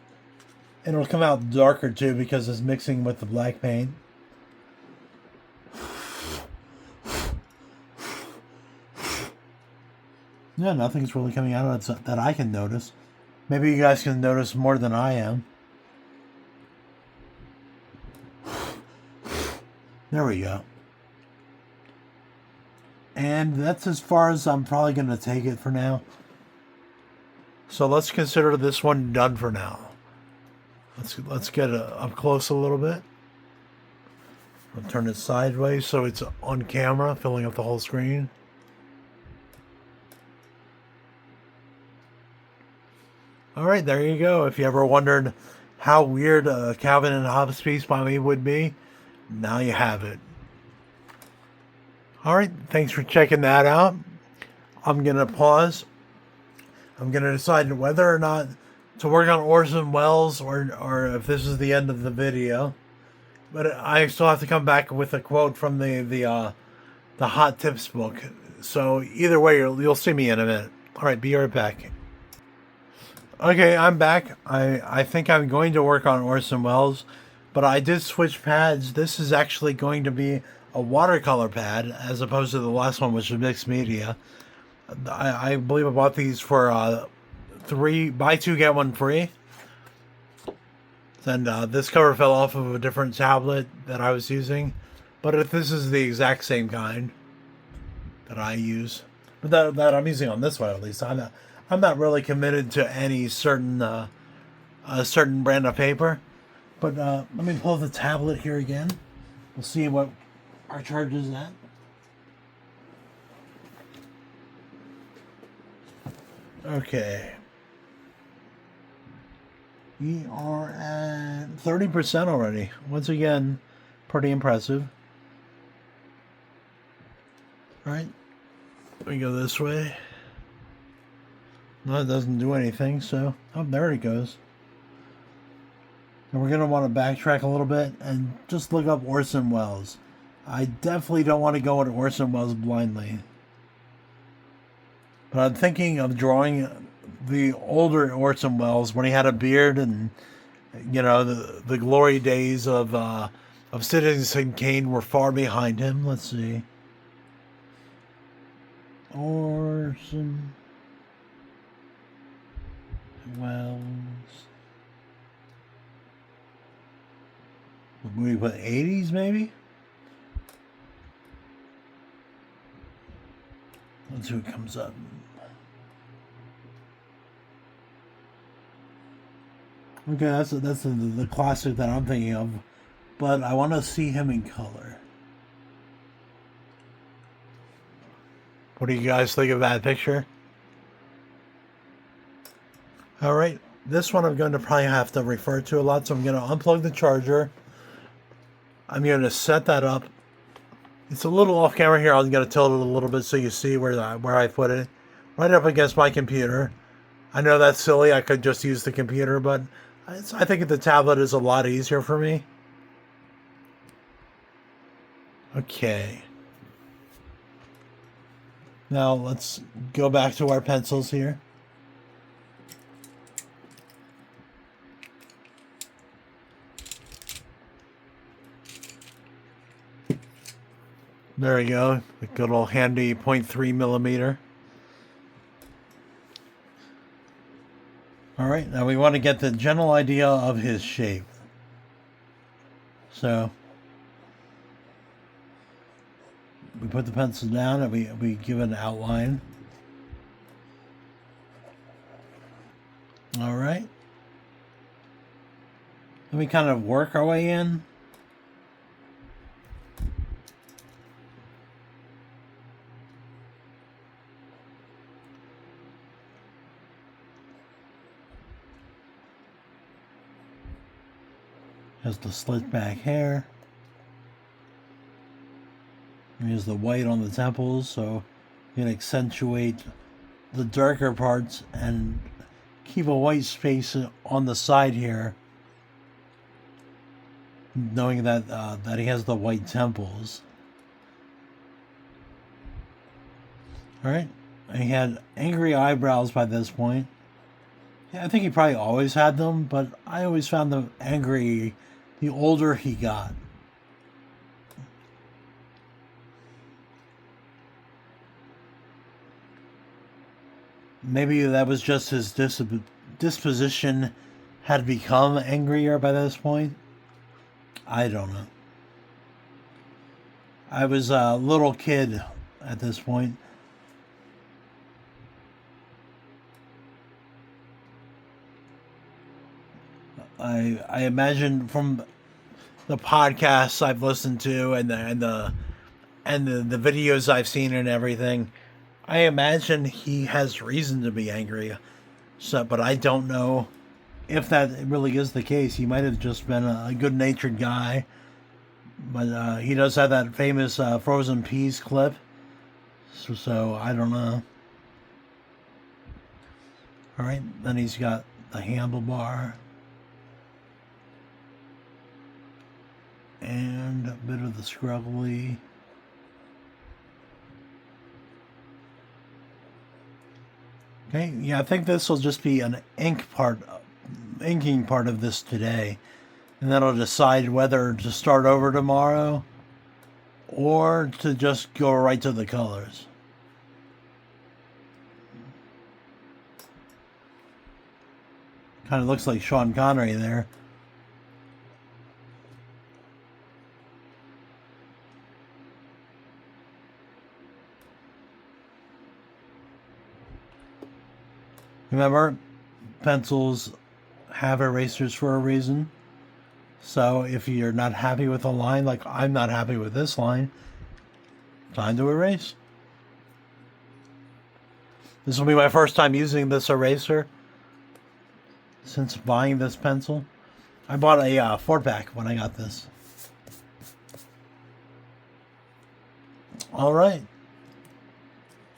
It'll come out darker too because it's mixing with the black paint. Yeah, nothing's really coming out of it that I can notice. Maybe you guys can notice more than I am. There we go. And that's as far as I'm probably going to take it for now. So let's consider this one done for now. Let's get up close a little bit. I'll turn it sideways so it's on camera, filling up the whole screen. All right, there you go. If you ever wondered how weird a Calvin and Hobbes piece by me would be, now you have it. All right, thanks for checking that out. I'm going to pause. I'm going to decide whether or not to work on Orson Welles or if this is the end of the video. But I still have to come back with a quote from the Hot Tips book. So either way, you'll see me in a minute. All right, be right back. Okay, I'm back. I think I'm going to work on Orson Welles, but I did switch pads. This is actually going to be a watercolor pad as opposed to the last one, which was mixed media. I believe I bought these for buy two get one free. And this cover fell off of a different tablet that I was using, but if this is the exact same kind that I use, but that I'm using on this one at least. I'm not really committed to any certain certain brand of paper, but let me pull the tablet here again. We'll see what our charge is at. Okay. We are at 30% already. Once again, pretty impressive. All right. We go this way. No, it doesn't do anything, so... Oh, there it goes. And we're going to want to backtrack a little bit and just look up Orson Welles. I definitely don't want to go into Orson Welles blindly. But I'm thinking of drawing the older Orson Welles when he had a beard and, you know, the glory days of Citizen Kane were far behind him. Let's see. Orson Welles. We put 80s maybe? Let's see what comes up. Okay, that's the classic that I'm thinking of, but I want to see him in color. What do you guys think of that picture? All right, this one I'm going to probably have to refer to a lot, so I'm going to unplug the charger. I'm going to set that up. It's a little off camera here. I'm going to tilt it a little bit so you see where I put it. Right up against my computer. I know that's silly. I could just use the computer, but I think the tablet is a lot easier for me. Okay. Now let's go back to our pencils here. There we go. The good old handy 0.3 millimeter. All right, now we want to get the general idea of his shape. So we put the pencil down and we give an outline. All right. Then we kind of work our way in. Has the slit back hair. Here's the white on the temples, so you can accentuate the darker parts and keep a white space on the side here, knowing that that he has the white temples. All right, he had angry eyebrows by this point. Yeah, I think he probably always had them, but I always found them angry the older he got. Maybe that was just his disposition had become angrier by this point. I don't know. I was a little kid at this point. I imagine from the podcasts I've listened to and the videos I've seen and everything, I imagine he has reason to be angry. So, but I don't know if that really is the case. He might have just been a good-natured guy, but he does have that famous frozen peas clip. So I don't know. All right, then he's got the handlebar. And a bit of the scrubbly. Okay, yeah, I think this will just be an inking part of this today. And then I'll decide whether to start over tomorrow or to just go right to the colors. Kind of looks like Sean Connery there. Remember, pencils have erasers for a reason. So if you're not happy with a line, like I'm not happy with this line, time to erase. This will be my first time using this eraser since buying this pencil. I bought a 4-pack when I got this. All right.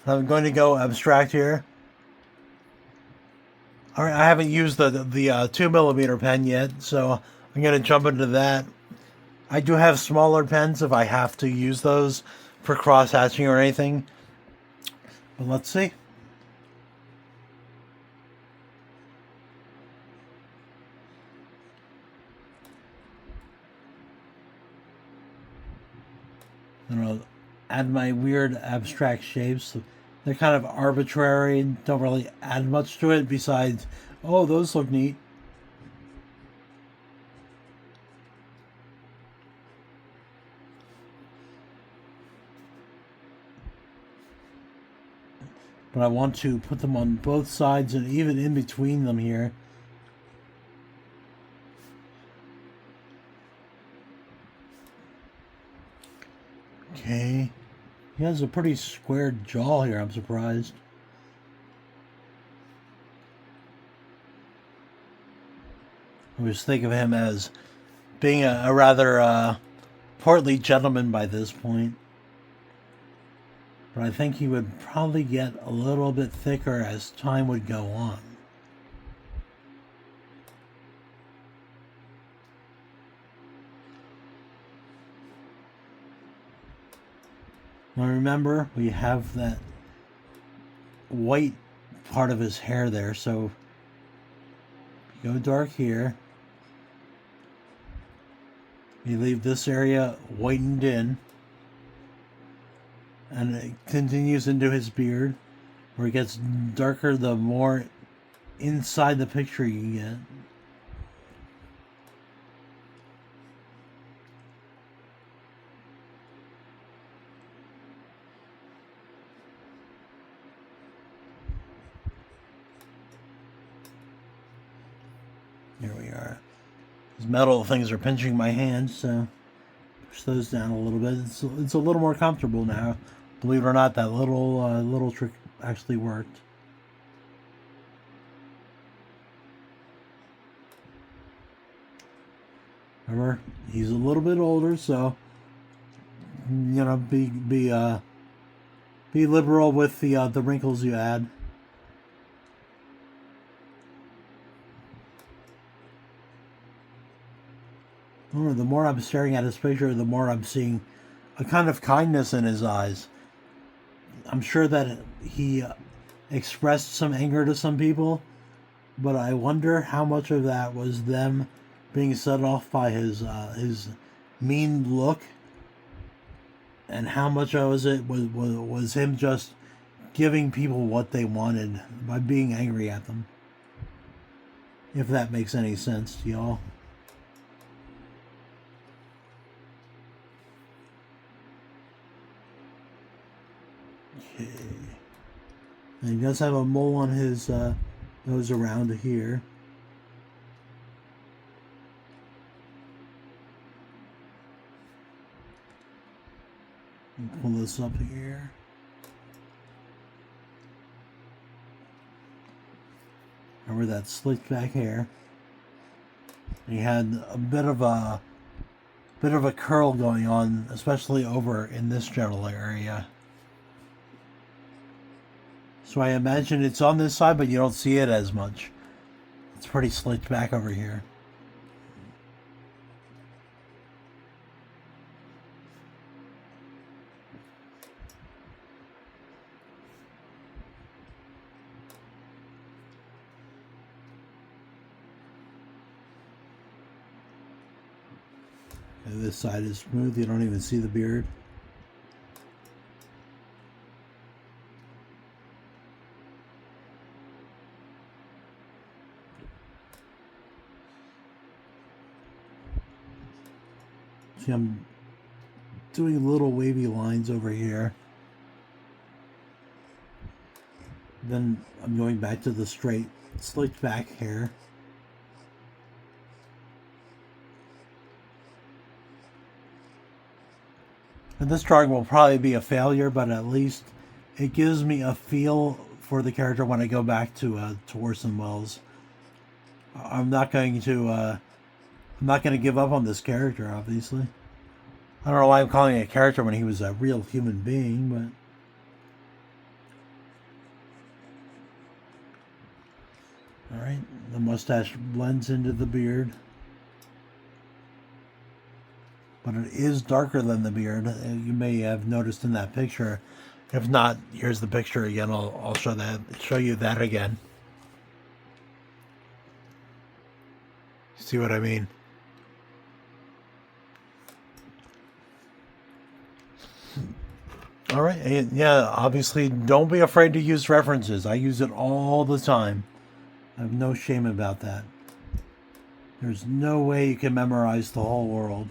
I'm going to go abstract here. All right, I haven't used the 2mm pen yet, so I'm gonna jump into that. I do have smaller pens if I have to use those for cross hatching or anything. But let's see. And I'll add my weird abstract shapes. They're kind of arbitrary and don't really add much to it besides, oh, those look neat. But I want to put them on both sides and even in between them here. Okay. He has a pretty squared jaw here, I'm surprised. I always think of him as being a rather portly gentleman by this point. But I think he would probably get a little bit thicker as time would go on. Now remember, we have that white part of his hair there, so go dark here. You leave this area whitened in. And it continues into his beard, where it gets darker the more inside the picture you get. Here we are. These metal things are pinching my hand, so push those down a little bit. It's a little more comfortable now. Believe it or not, that little trick actually worked. Remember, he's a little bit older, so you know, be liberal with the wrinkles you add. Oh, the more I'm staring at his picture, the more I'm seeing a kind of kindness in his eyes. I'm sure that he expressed some anger to some people, but I wonder how much of that was them being set off by his mean look, and how much of it was him just giving people what they wanted by being angry at them. If that makes any sense to y'all. Okay. And he does have a mole on his nose around here. Pull this up here. Remember that slicked back hair? He had a bit of a curl going on, especially over in this general area. So I imagine it's on this side, but you don't see it as much. It's pretty slicked back over here. And this side is smooth, you don't even see the beard. See, I'm doing little wavy lines over here. Then I'm going back to the straight, slicked back hair. And this drawing will probably be a failure, but at least it gives me a feel for the character when I go back to Orson Welles. I'm not going to give up on this character, obviously. I don't know why I'm calling it a character when he was a real human being, but All right, the mustache blends into the beard, but it is darker than the beard. You may have noticed in that picture. If not, here's the picture again. I'll show you that again. See what I mean? All right, and yeah, obviously, don't be afraid to use references. I use it all the time. I have no shame about that. There's no way you can memorize the whole world.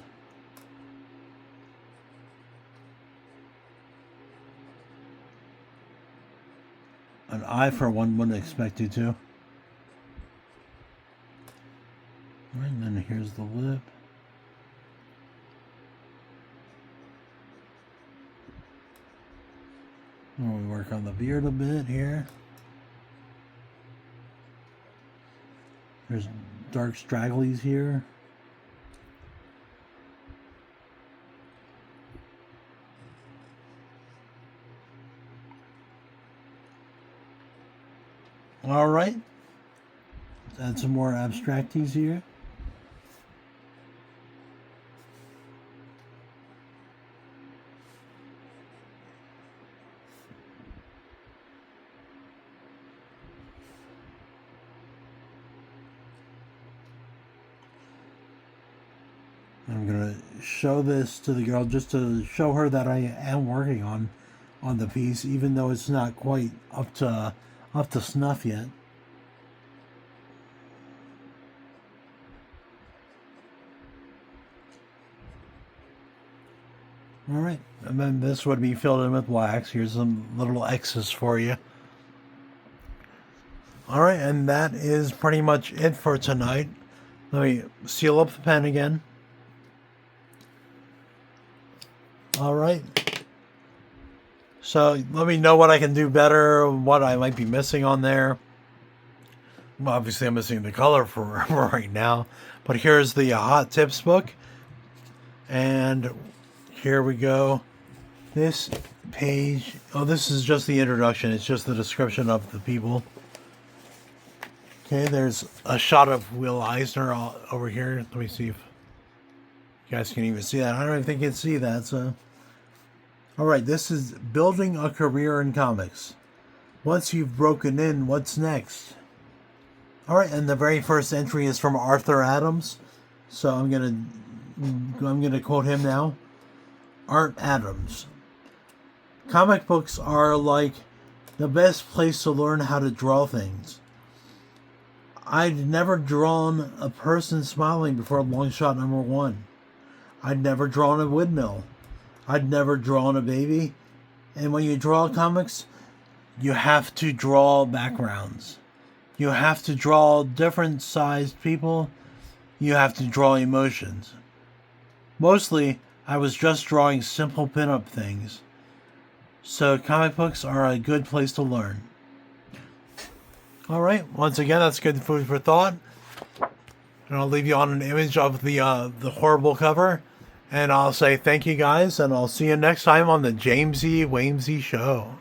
And I, for one, wouldn't expect you to. All right, and then here's the lip. We'll work on the beard a bit here. There's dark stragglies here. All right. Let's add some more abstracties here. I'm gonna show this to the girl just to show her that I am working on the piece, even though it's not quite up to snuff yet. All right, and then this would be filled in with wax. Here's some little X's for you. All right, and that is pretty much it for tonight. Let me seal up the pen again. All right. So let me know what I can do better, what I might be missing on there. Well, obviously, I'm missing the color for right now. But here's the Hot Tips book. And here we go. This page. Oh, this is just the introduction. It's just the description of the people. Okay, there's a shot of Will Eisner over here. Let me see if you guys can even see that. I don't even think you can see that, so... All right, this is building a career in comics. Once you've broken in, what's next? All right, and the very first entry is from Arthur Adams. So I'm gonna quote him now. Art Adams. Comic books are like the best place to learn how to draw things. I'd never drawn a person smiling before long shot number 1. I'd never drawn a windmill. I'd never drawn a baby. And when you draw comics, you have to draw backgrounds. You have to draw different sized people. You have to draw emotions. Mostly, I was just drawing simple pinup things. So comic books are a good place to learn. All right, once again, that's good food for thought. And I'll leave you on an image of the horrible cover. And I'll say thank you guys, and I'll see you next time on the Jamesy Wamesy Show.